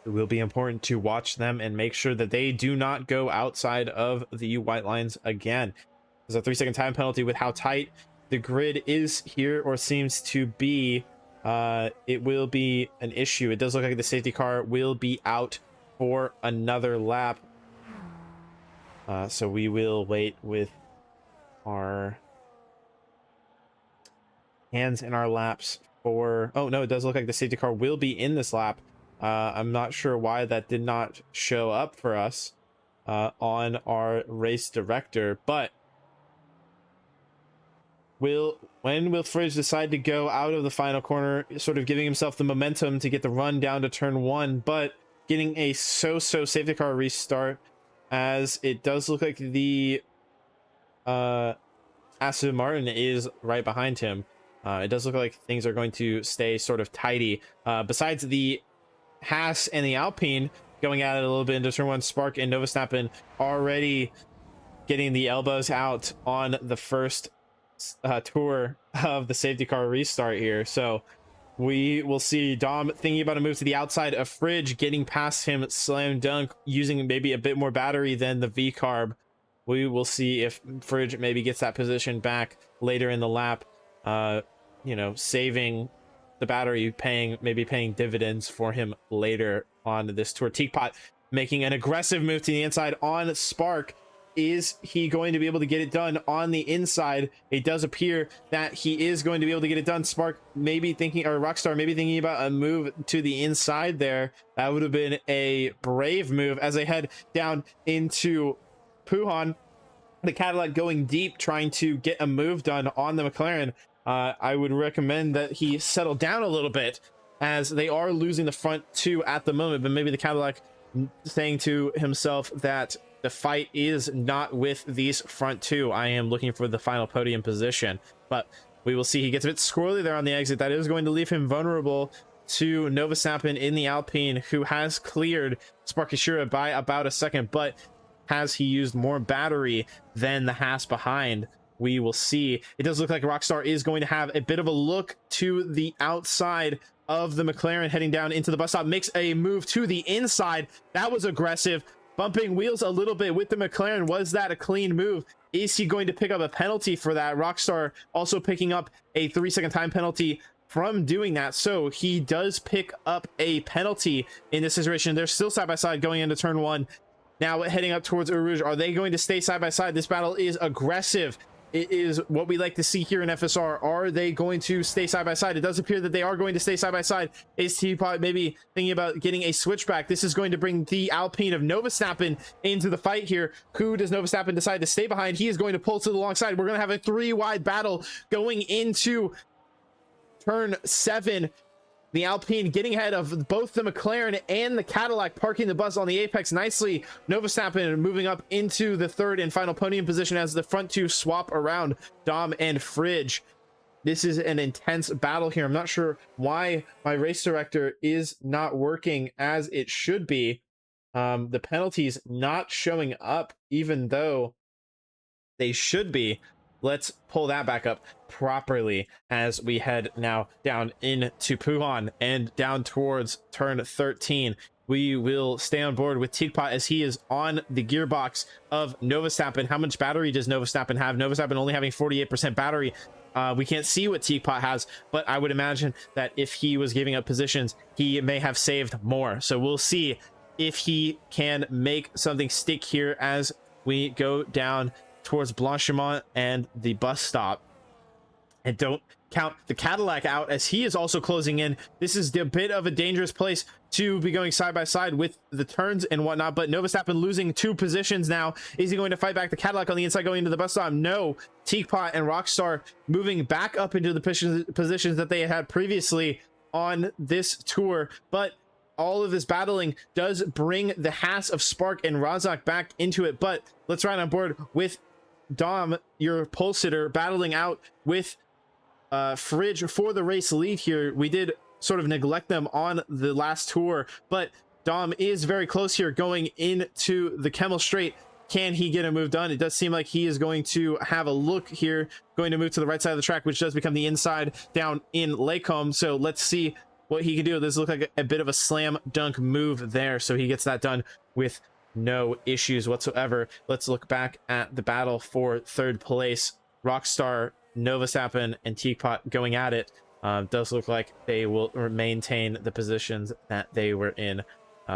it will be important to watch them and make sure that they do not go outside of the white lines again. There's a 3-second time penalty with how tight the grid is here, or seems to be. It will be an issue. It does look like the safety car will be out for another lap. So we will wait with our hands in our laps for... Oh, no, it does look like the safety car will be in this lap. I'm not sure why that did not show up for us on our race director, but when will Fridge decide to go out of the final corner, sort of giving himself the momentum to get the run down to turn 1, but getting a so-so safety car restart, as it does look like the Aston Martin is right behind him. It does look like things are going to stay sort of tidy. Besides the Haas and the Alpine going at it a little bit into turn 1, Spark and Novastappen already getting the elbows out on the first tour of the safety car restart here. So we will see Dom thinking about a move to the outside of Fridge, getting past him slam dunk, using maybe a bit more battery than the V-carb. We will see if Fridge maybe gets that position back later in the lap, you know, saving the battery, maybe paying dividends for him later on this tour. Teakpot making an aggressive move to the inside on Spark. Is he going to be able to get it done on the inside? It does appear that he is going to be able to get it done. Spark maybe thinking, or Rockstar maybe thinking about a move to the inside there. That would have been a brave move as they head down into Puhan. The Cadillac going deep, trying to get a move done on the McLaren. I would recommend that he settle down a little bit, as they are losing the front two at the moment, but maybe the Cadillac saying to himself that the fight is not with these front two. I am looking for the final podium position, but we will see. He gets a bit squirrely there on the exit. That is going to leave him vulnerable to Novastappen in the Alpine, who has cleared Sparkishira by about a second, but has he used more battery than the Haas behind? We will see. It does look like Rockstar is going to have a bit of a look to the outside of the McLaren, heading down into the bus stop. Makes a move to the inside. That was aggressive, bumping wheels a little bit with the McLaren. Was that a clean move? Is he going to pick up a penalty for that? Rockstar also picking up a 3-second time penalty from doing that, so he does pick up a penalty in this situation. They're still side by side going into turn 1. Now heading up towards Eau Rouge. Are they going to stay side by side? This battle is aggressive. It is what we like to see here in FSR. Are they going to stay side by side? It does appear that they are going to stay side by side. Is Teapot maybe thinking about getting a switchback? This is going to bring the Alpine of Novastappen into the fight here. Who does Novastappen decide to stay behind? He is going to pull to the long side. We're going to have a 3-wide battle going into turn 7. The Alpine getting ahead of both the McLaren and the Cadillac, parking the bus on the apex nicely. Novastappen moving up into the 3rd and final podium position as the front two swap around Dom and Fridge. This is an intense battle here. I'm not sure why my race director is not working as it should be. The penalties not showing up, even though they should be. Let's pull that back up properly as we head now down into Puhan and down towards turn 13. We will stay on board with Teakpot as he is on the gearbox of Novastappen. How much battery does Novastappen have? Novastappen only having 48% battery. We can't see what Teakpot has, but I would imagine that if he was giving up positions, he may have saved more. So we'll see if he can make something stick here as we go down towards Blanchimont and the bus stop. And don't count the Cadillac out as he is also closing in. This is a bit of a dangerous place to be going side by side with the turns and whatnot, but Verstappen losing 2 positions now. Is he going to fight back the Cadillac on the inside going into the bus stop? No. Teakpot and Rockstar moving back up into the positions that they had previously on this tour, but all of this battling does bring the Haas of Spark and Razak back into it. But let's ride on board with Dom, your pole sitter, battling out with Fridge for the race lead here. We did sort of neglect them on the last tour, but Dom is very close here going into the Kemmel Straight. Can he get a move done? It does seem like he is going to have a look here, going to move to the right side of the track, which does become the inside down in Lacombe. So let's see what he can do. This looks like a bit of a slam dunk move there, so he gets that done with no issues whatsoever. Let's look back at the battle for 3rd place. Rockstar, Verstappen, and Teakpot going at it. Does look like they will maintain the positions that they were in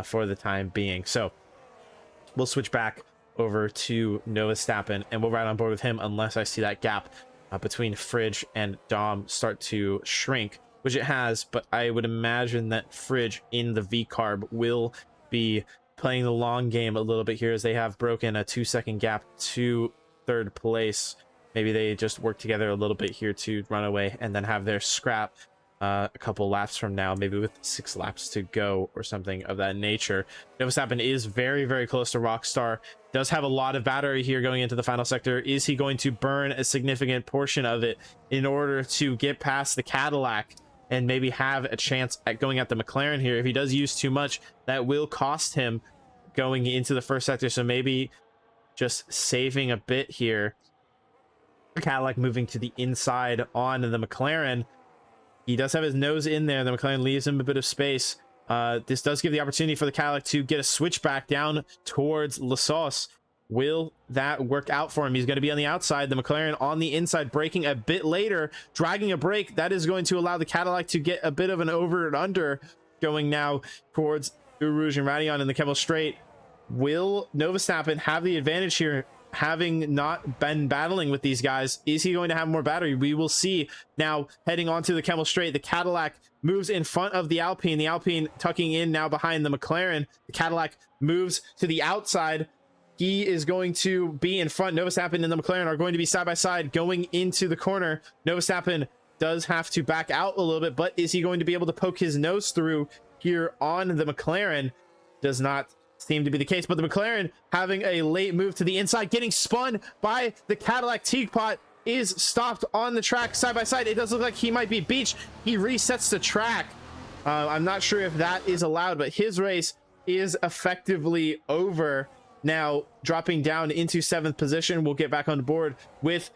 for the time being. So we'll switch back over to Verstappen and we'll ride on board with him unless I see that gap between Fridge and Dom start to shrink, which it has, but I would imagine that Fridge in the V-Carb will be playing the long game a little bit here, as they have broken a 2-second gap to 3rd place. Maybe they just work together a little bit here to run away and then have their scrap a couple laps from now, maybe with 6 laps to go or something of that nature. Verstappen is very, very close to Rockstar. Does have a lot of battery here going into the final sector. Is he going to burn a significant portion of it in order to get past the Cadillac and maybe have a chance at going at the McLaren here? If he does use too much, that will cost him going into the first sector. So maybe just saving a bit here. Cadillac moving to the inside on the McLaren. He does have his nose in there. The McLaren leaves him a bit of space. This does give the opportunity for the Cadillac to get a switchback down towards La Sauce. Will that work out for him? He's going to be on the outside. The McLaren on the inside, braking a bit later, dragging a brake. That is going to allow the Cadillac to get a bit of an over and under, going now towards Rouge and Radion in the Kemmel Straight. Will Verstappen have the advantage here, having not been battling with these guys? Is he going to have more battery? We will see. Now heading onto the Kemmel Straight, the Cadillac moves in front of the Alpine tucking in now behind the McLaren. The Cadillac moves to the outside. He is going to be in front. Verstappen and the McLaren are going to be side by side going into the corner. Verstappen does have to back out a little bit, but is he going to be able to poke his nose through here on the McLaren? Does not seem to be the case, but the McLaren having a late move to the inside, getting spun by the Cadillac. Teakpot is stopped on the track side by side. It does look like he might be beached. He resets the track. I'm not sure if that is allowed, but his race is effectively over. Now dropping down into 7th position. We'll get back on board with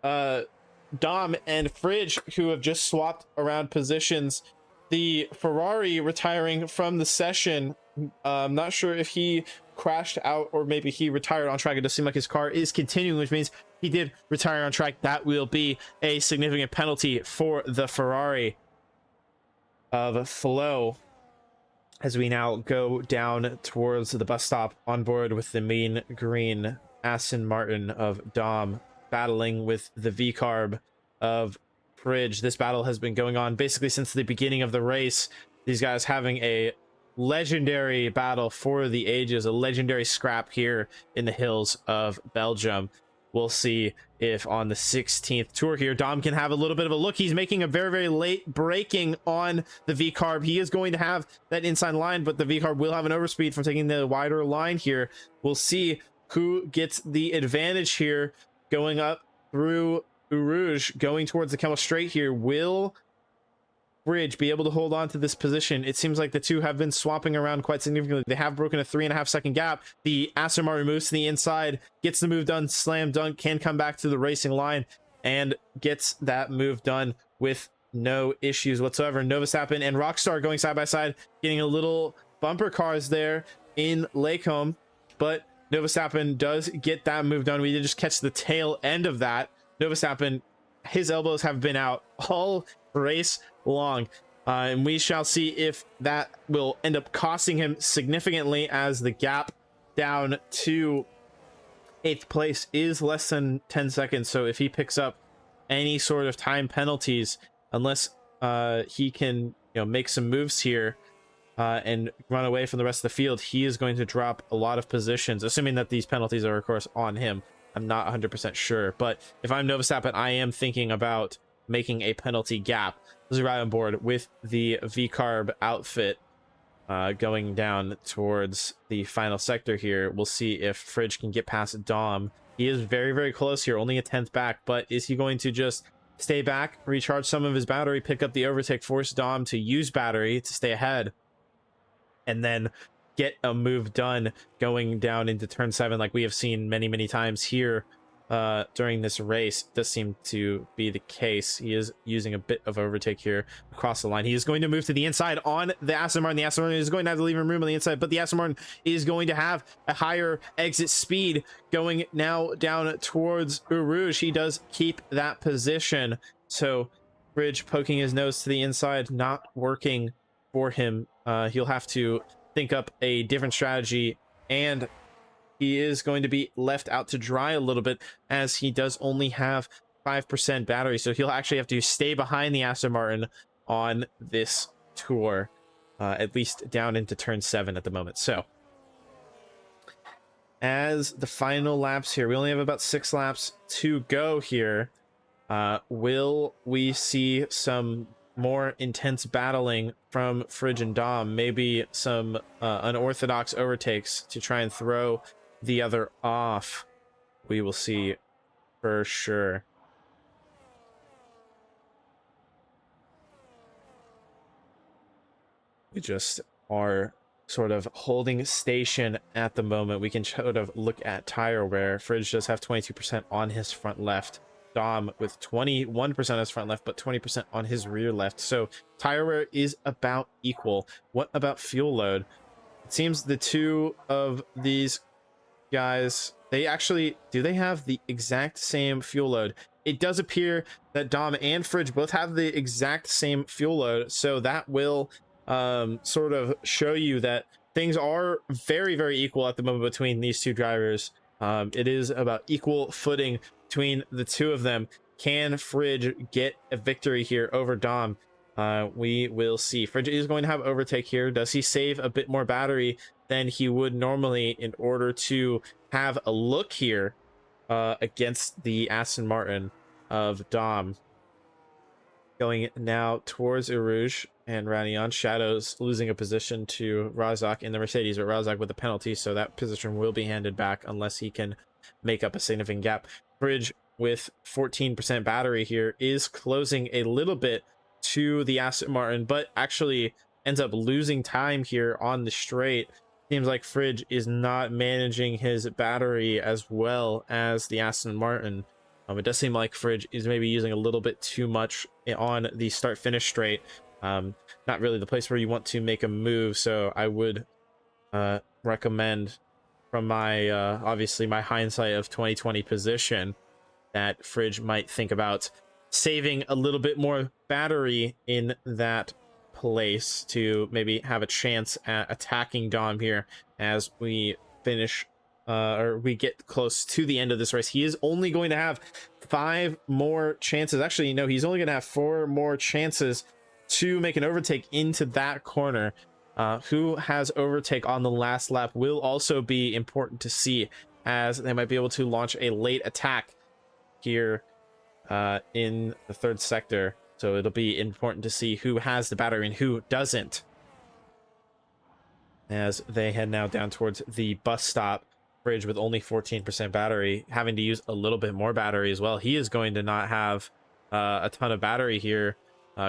Dom and Fridge, who have just swapped around positions. The Ferrari retiring from the session. I'm not sure if he crashed out or maybe he retired on track. It does seem like his car is continuing, which means he did retire on track. That will be a significant penalty for the Ferrari of Flo, as we now go down towards the bus stop on board with the mean green Aston Martin of Dom, battling with the V-Carb of Fridge. This battle has been going on basically since the beginning of the race. These guys having a legendary battle for the ages, a legendary scrap here in the hills of Belgium. We'll see if on the 16th tour here, Dom can have a little bit of a look. He's making a very, very late braking on the V-Carb. He is going to have that inside line, but the V-Carb will have an overspeed from taking the wider line here. We'll see who gets the advantage here going up through Rouge, going towards the Kemmel Straight here. Will Bridge be able to hold on to this position? It seems like the two have been swapping around quite significantly. They have broken a 3.5-second gap. The Aston Martin moves to the inside, gets the move done, slam dunk, can come back to the racing line and gets that move done with no issues whatsoever. Verstappen and Rockstar going side by side, getting a little bumper cars there in Lacombe, but Verstappen does get that move done. We did just catch the tail end of that. Verstappen, his elbows have been out all race long, and we shall see if that will end up costing him significantly, as the gap down to 8th place is less than 10 seconds. So if he picks up any sort of time penalties unless he can, make some moves here and run away from the rest of the field. He is going to drop a lot of positions, assuming that these penalties are, of course, on him. I'm not 100% sure, but if I'm Nova Verstappen, I am thinking about making a penalty gap. This is right on board with the V-Carb outfit going down towards the final sector here. We'll see if Fridge can get past Dom. He is very, very close here, only a 10th back, but is he going to just stay back, recharge some of his battery, pick up the overtake, force Dom to use battery to stay ahead, and then get a move done going down into turn 7 like we have seen many, many times here during this race? Does seem to be the case. He is using a bit of overtake here across the line. He is going to move to the inside on the Aston Martin. The Aston Martin is going to have to leave him room on the inside, but the Aston Martin is going to have a higher exit speed going now down towards Rouge. He does keep that position, so Bridge poking his nose to the inside, not working for him. He'll have to think up a different strategy, and he is going to be left out to dry a little bit as he does only have 5% battery, so he'll actually have to stay behind the Aston Martin on this tour, at least down into turn 7 at the moment. So as the final laps here, we only have about 6 laps to go here. Will we see some more intense battling from Fridge and Dom? Maybe some unorthodox overtakes to try and throw the other off. We will see for sure. We just are sort of holding station at the moment. We can sort of look at tire wear. Fridge does have 22% on his front left. Dom with 21% on his front left, but 20% on his rear left. So tire wear is about equal. What about fuel load? It seems the two of these guys, they actually, do they have the exact same fuel load? It does appear that Dom and Fridge both have the exact same fuel load, so that will sort of show you that things are very, very equal at the moment between these two drivers. It is about equal footing between the two of them. Can Fridge get a victory here over Dom? We will see. Fridge is going to have overtake here. Does he save a bit more battery than he would normally in order to have a look here against the Aston Martin of Dom? Going now towards Rouge and Ranion. Shadows losing a position to Razak in the Mercedes, but Razak with a penalty, so that position will be handed back unless he can make up a significant gap. Fridge with 14% battery here is closing a little bit to the Aston Martin, but actually ends up losing time here on the straight. Seems like Fridge is not managing his battery as well as the Aston Martin. It does seem like Fridge is maybe using a little bit too much on the start finish straight. Not really the place where you want to make a move, so I would recommend, from my obviously my hindsight of 2020 position, that Fridge might think about saving a little bit more battery in that place to maybe have a chance at attacking Dom here as we finish or we get close to the end of this race. He is only going to have 5 more chances. Actually, no, he's only going to have 4 more chances to make an overtake into that corner. Who has overtake on the last lap will also be important to see, as they might be able to launch a late attack here in the 3rd sector. So it'll be important to see who has the battery and who doesn't, as they head now down towards the bus stop. Fridge with only 14% battery, having to use a little bit more battery as well. He is going to not have a ton of battery here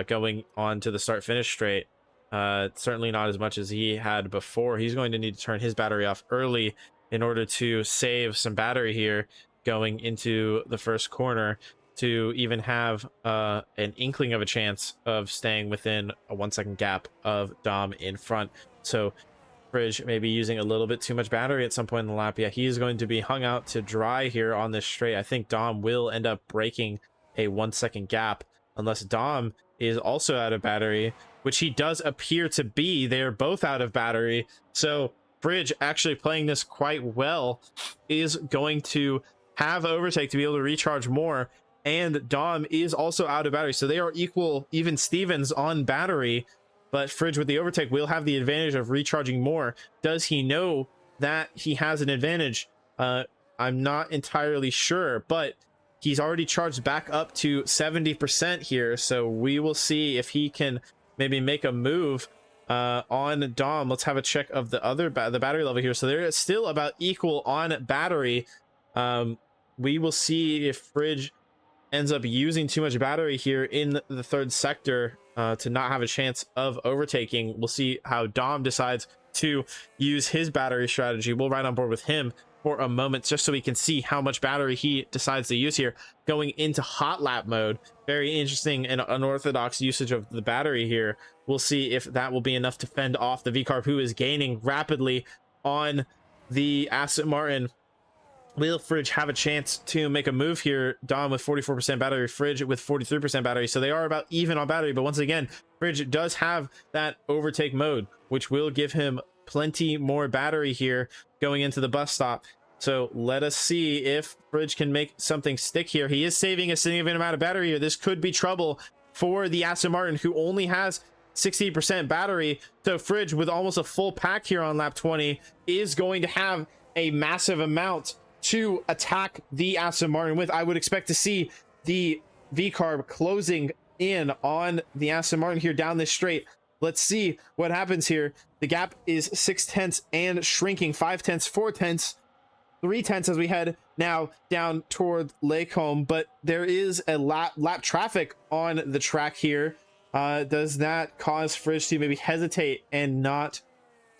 going on to the start finish straight. Certainly not as much as he had before. He's going to need to turn his battery off early in order to save some battery here going into the first corner to even have an inkling of a chance of staying within a 1-second gap of Dom in front. So Fridge maybe using a little bit too much battery at some point in the lap. Yeah, he's going to be hung out to dry here on this straight. I think Dom will end up breaking a 1-second gap unless Dom is also out of battery, which he does appear to be. They're both out of battery, so Fridge, actually playing this quite well, is going to have overtake to be able to recharge more. and Dom is also out of battery, so they are equal, even Stevens on battery. But Fridge with the overtake will have the advantage of recharging more. Does he know that he has an advantage? I'm not entirely sure, but he's already charged back up to 70% here, so we will see if he can maybe make a move on Dom. Let's have a check of the other the battery level here. So they're still about equal on battery. We will see if Fridge ends up using too much battery here in the third sector to not have a chance of overtaking. We'll see how Dom decides to use his battery strategy. We'll ride on board with him for a moment just so we can see how much battery he decides to use here going into hot lap mode. Very interesting and unorthodox usage of the battery here. We'll see if that will be enough to fend off the VCarb, who is gaining rapidly on the Aston Martin. Will Fridge have a chance to make a move here? Dom with 44% battery, Fridge with 43% battery, so they are about even on battery. But once again, Fridge does have that overtake mode, which will give him plenty more battery here going into the bus stop. So let us see if Fridge can make something stick here. He is saving a significant amount of battery here. This could be trouble for the Aston Martin, who only has 60% battery. So Fridge, with almost a full pack here on lap 20, is going to have a massive amount to attack the Aston Martin with. I would expect to see the VCarb closing in on the Aston Martin here down this straight. Let's see what happens here. The gap is 0.6 and shrinking, 0.5, 0.4, 0.3 as we head now down toward Lakeholm, but there is a lap traffic on the track here. Does that cause Fridge to maybe hesitate and not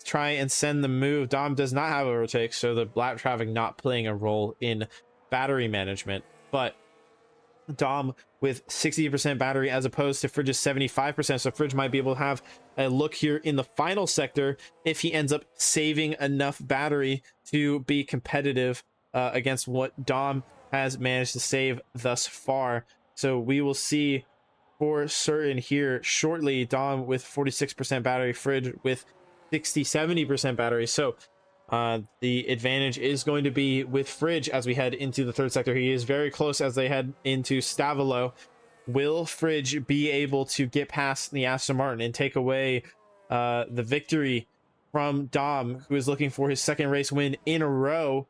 try and send the move? Dom does not have overtake, so the lap traffic not playing a role in battery management, but Dom with 60% battery as opposed to Fridge's 75%, so Fridge might be able to have a look here in the final sector if he ends up saving enough battery to be competitive against what Dom has managed to save thus far. So we will see for certain here shortly. Dom with 46% battery, Fridge with 60-70% battery. So the advantage is going to be with Fridge as we head into the third sector. He is very close as they head into Stavilo. Will Fridge be able to get past the Aston Martin and take away the victory from Dom, who is looking for his second race win in a row?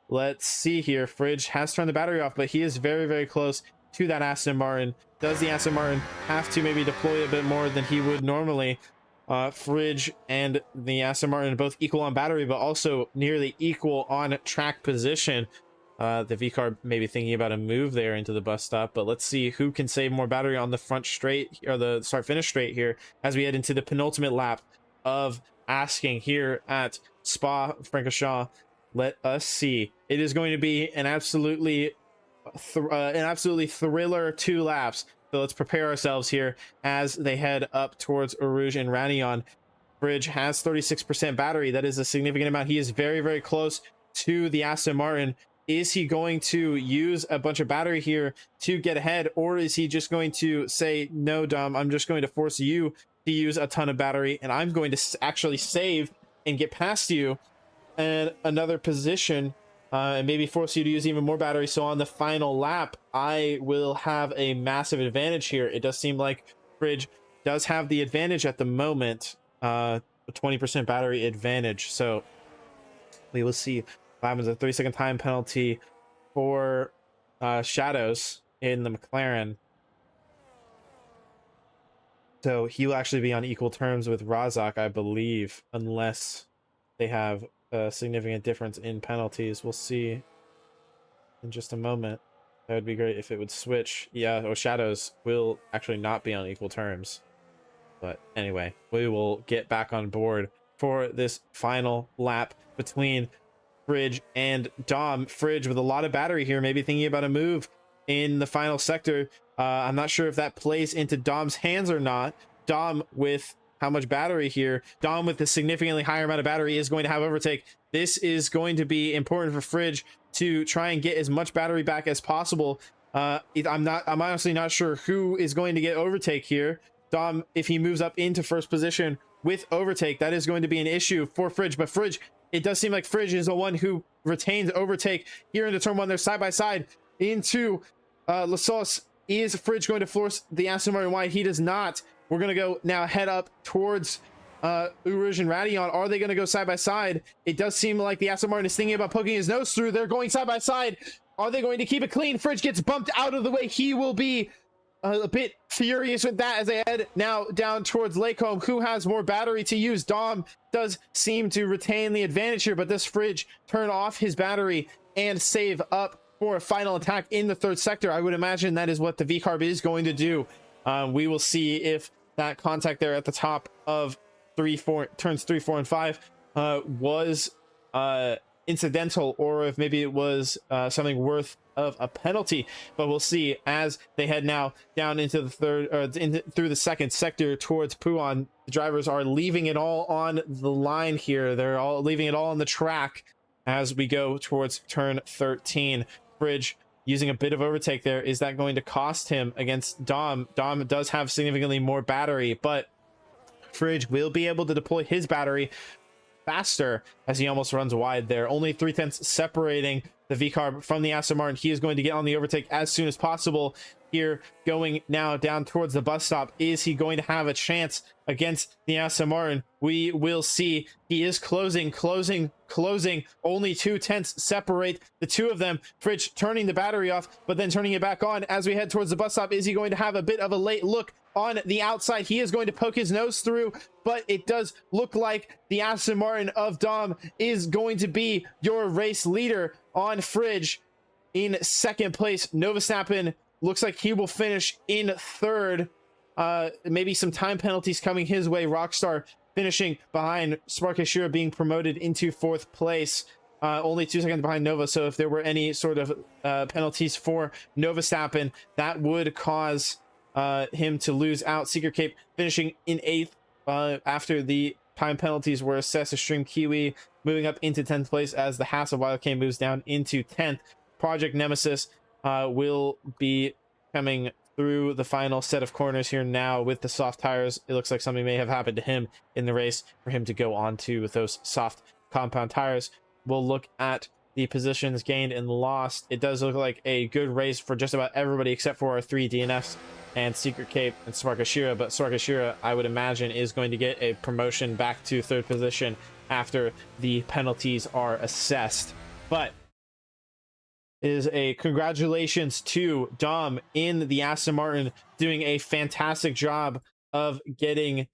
Let's see here. Fridge has turned the battery off, but he is very, very close to that Aston Martin. Does the Aston Martin have to maybe deploy a bit more than he would normally? Fridge and the Aston Martin both equal on battery, but also nearly equal on track position. The VCarb maybe thinking about a move there into the bus stop, but let's see who can save more battery on the front straight, or the start finish straight here, as we head into the penultimate lap of asking here at Spa-Francorchamps. Let us see. It is going to be an absolutely thriller 2 laps. So let's prepare ourselves here as they head up towards Eau Rouge and Ranion. Fridge has 36% battery. That is a significant amount. He is very, very close to the Aston Martin. Is he going to use a bunch of battery here to get ahead, or is he just going to say, no, Dom, I'm just going to force you to use a ton of battery, and I'm going to actually save and get past you and another position, and maybe force you to use even more battery. So on the final lap, I will have a massive advantage here. It does seem like Fridge does have the advantage at the moment, a 20% battery advantage. So we will see what happens. A 3-second time penalty for Shadows in the McLaren. So he will actually be on equal terms with Razak, I believe, unless they have a significant difference in penalties. We'll see in just a moment. That would be great if it would switch. Yeah, or Shadows will actually not be on equal terms. But anyway, we will get back on board for this final lap between Fridge and Dom. Fridge with a lot of battery here, maybe thinking about a move in the final sector. I'm not sure if that plays into Dom's hands or not. Dom with how much battery here? Dom with the significantly higher amount of battery is going to have overtake. This is going to be important for Fridge to try and get as much battery back as possible. I'm honestly not sure who is going to get overtake here. Dom, if he moves up into first position with overtake, that is going to be an issue for Fridge. But Fridge, it does seem like Fridge is the one who retains overtake here into turn 1. They're side by side into Lasauce, is Fridge going to force the Aston Martin wide? He does not. We're going to go now head up towards Uruj and Radion. Are they going to go side by side? It does seem like the Aston Martin is thinking about poking his nose through. They're going side by side. Are they going to keep it clean? Fridge gets bumped out of the way. He will be a bit furious with that as they head now down towards Lacombe. Who has more battery to use? Dom does seem to retain the advantage here, but this Fridge turn off his battery and save up for a final attack in the third sector. I would imagine that is what the V-Carb is going to do. We will see if that contact there at the top of turns 3, 4, and 5 was incidental, or if maybe it was something worth of a penalty. But we'll see as they head now down into the through the second sector towards Puan. The drivers are leaving it all on the line here. They're all leaving it all on the track as we go towards turn 13. Fridge using a bit of overtake there. Is that going to cost him against Dom? Dom does have significantly more battery, but Fridge will be able to deploy his battery faster as he almost runs wide there. Only 3/10 separating the V-Carb from the Aston Martin. He is going to get on the overtake as soon as possible here, going now down towards the bus stop. Is he going to have a chance against the Aston Martin? We will see. He is closing. Only 2/10 separate the two of them. Fridge turning the battery off, but then turning it back on as we head towards the bus stop. Is he going to have a bit of a late look on the outside? He is going to poke his nose through, but it does look like the Aston Martin of Dom is going to be your race leader. On Fridge in second place. Novastappen looks like he will finish in third. Maybe some time penalties coming his way. Rockstar finishing behind Sparkashira, being promoted into fourth place. Only 2 seconds behind Nova. So if there were any sort of penalties for Novastappen, that would cause him to lose out. Secret Cape finishing in 8th after the time penalties were assessed. Extreme Kiwi moving up into 10th place as the Hass of Wild Cane moves down into 10th. Project Nemesis will be coming through the final set of corners here now with the soft tires. It looks like something may have happened to him in the race for him to go on to with those soft compound tires. We'll look at the positions gained and lost. It does look like a good race for just about everybody except for our 3 DNFs and Secret Cape and Sparkashira, but Sparkashira, I would imagine, is going to get a promotion back to 3rd position after the penalties are assessed. But it is a congratulations to Dom in the Aston Martin, doing a fantastic job of getting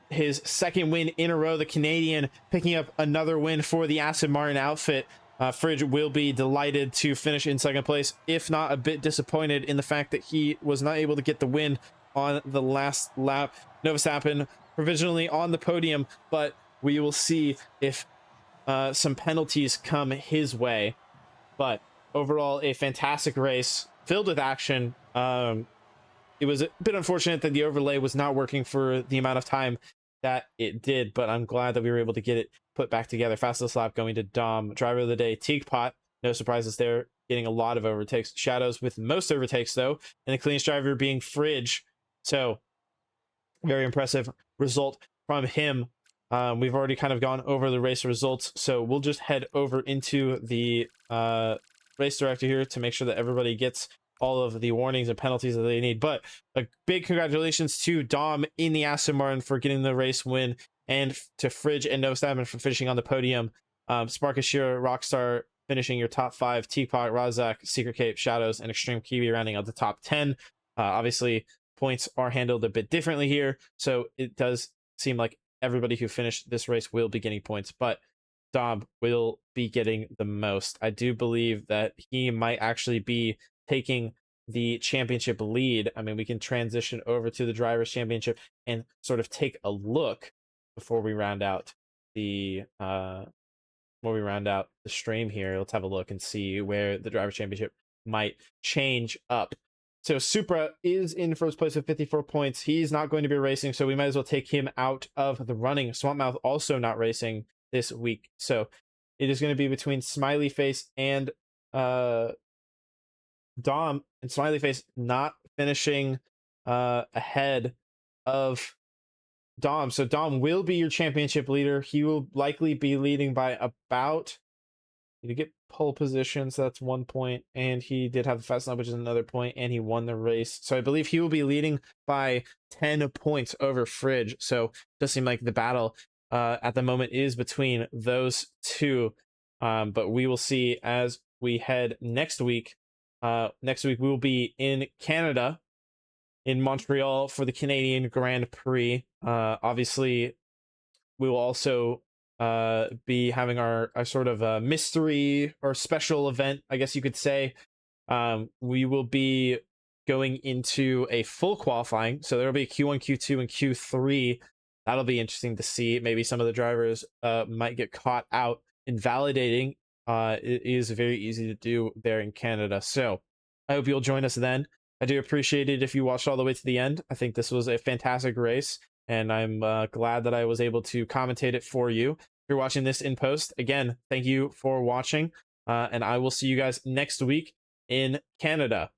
his 2nd win in a row. The Canadian picking up another win for the Aston Martin outfit. Fridge will be delighted to finish in 2nd place, if not a bit disappointed in the fact that he was not able to get the win on the last lap. Novastappen provisionally on the podium, but we will see if some penalties come his way. But overall, a fantastic race filled with action. It was a bit unfortunate that the overlay was not working for the amount of time that it did, but I'm glad that we were able to get it put back together. Fastest lap going to Dom. Driver of the day, Teakpot. No surprises there, getting a lot of overtakes. Shadows with most overtakes, though, and the cleanest driver being Fridge. So, very impressive result from him. We've already kind of gone over the race results, so we'll just head over into the race director here to make sure that everybody gets all of the warnings and penalties that they need. But a big congratulations to Dom in the Aston Martin for getting the race win, and to Fridge and Novastappen for finishing on the podium. Sparkashira, Rockstar finishing your top 5, Teapot, Razak, Secret Cape, Shadows, and Extreme Kiwi rounding out the top 10. Obviously, points are handled a bit differently here, so it does seem like everybody who finished this race will be getting points, but Dom will be getting the most. I do believe that he might actually be taking the championship lead. I mean, we can transition over to the Drivers' Championship and sort of take a look before we round out the stream here. Let's have a look and see where the Drivers' Championship might change up. So Supra is in first place with 54 points. He's not going to be racing, so we might as well take him out of the running. Swampmouth also not racing this week. So it is going to be between Smiley Face and Dom, and Smiley Face not finishing ahead of Dom. So Dom will be your championship leader. He will likely be leading by about He did get pole position, so that's 1 point, and he did have the fast lap, which is another point, and he won the race. So I believe he will be leading by 10 points over Fridge. So it does seem like the battle at the moment is between those two. But we will see as we head next week. Next week we will be in Canada, in Montreal for the Canadian Grand Prix. Obviously, we will also be having our sort of mystery or special event, I guess you could say. We will be going into a full qualifying, so there will be a Q1, Q2, and Q3. That'll be interesting to see. Maybe some of the drivers might get caught out in validating. It is very easy to do there in Canada. So I hope you'll join us then. I do appreciate it if you watched all the way to the end. I think this was a fantastic race, and I'm glad that I was able to commentate it for you. If you're watching this in post, again, thank you for watching, and I will see you guys next week in Canada.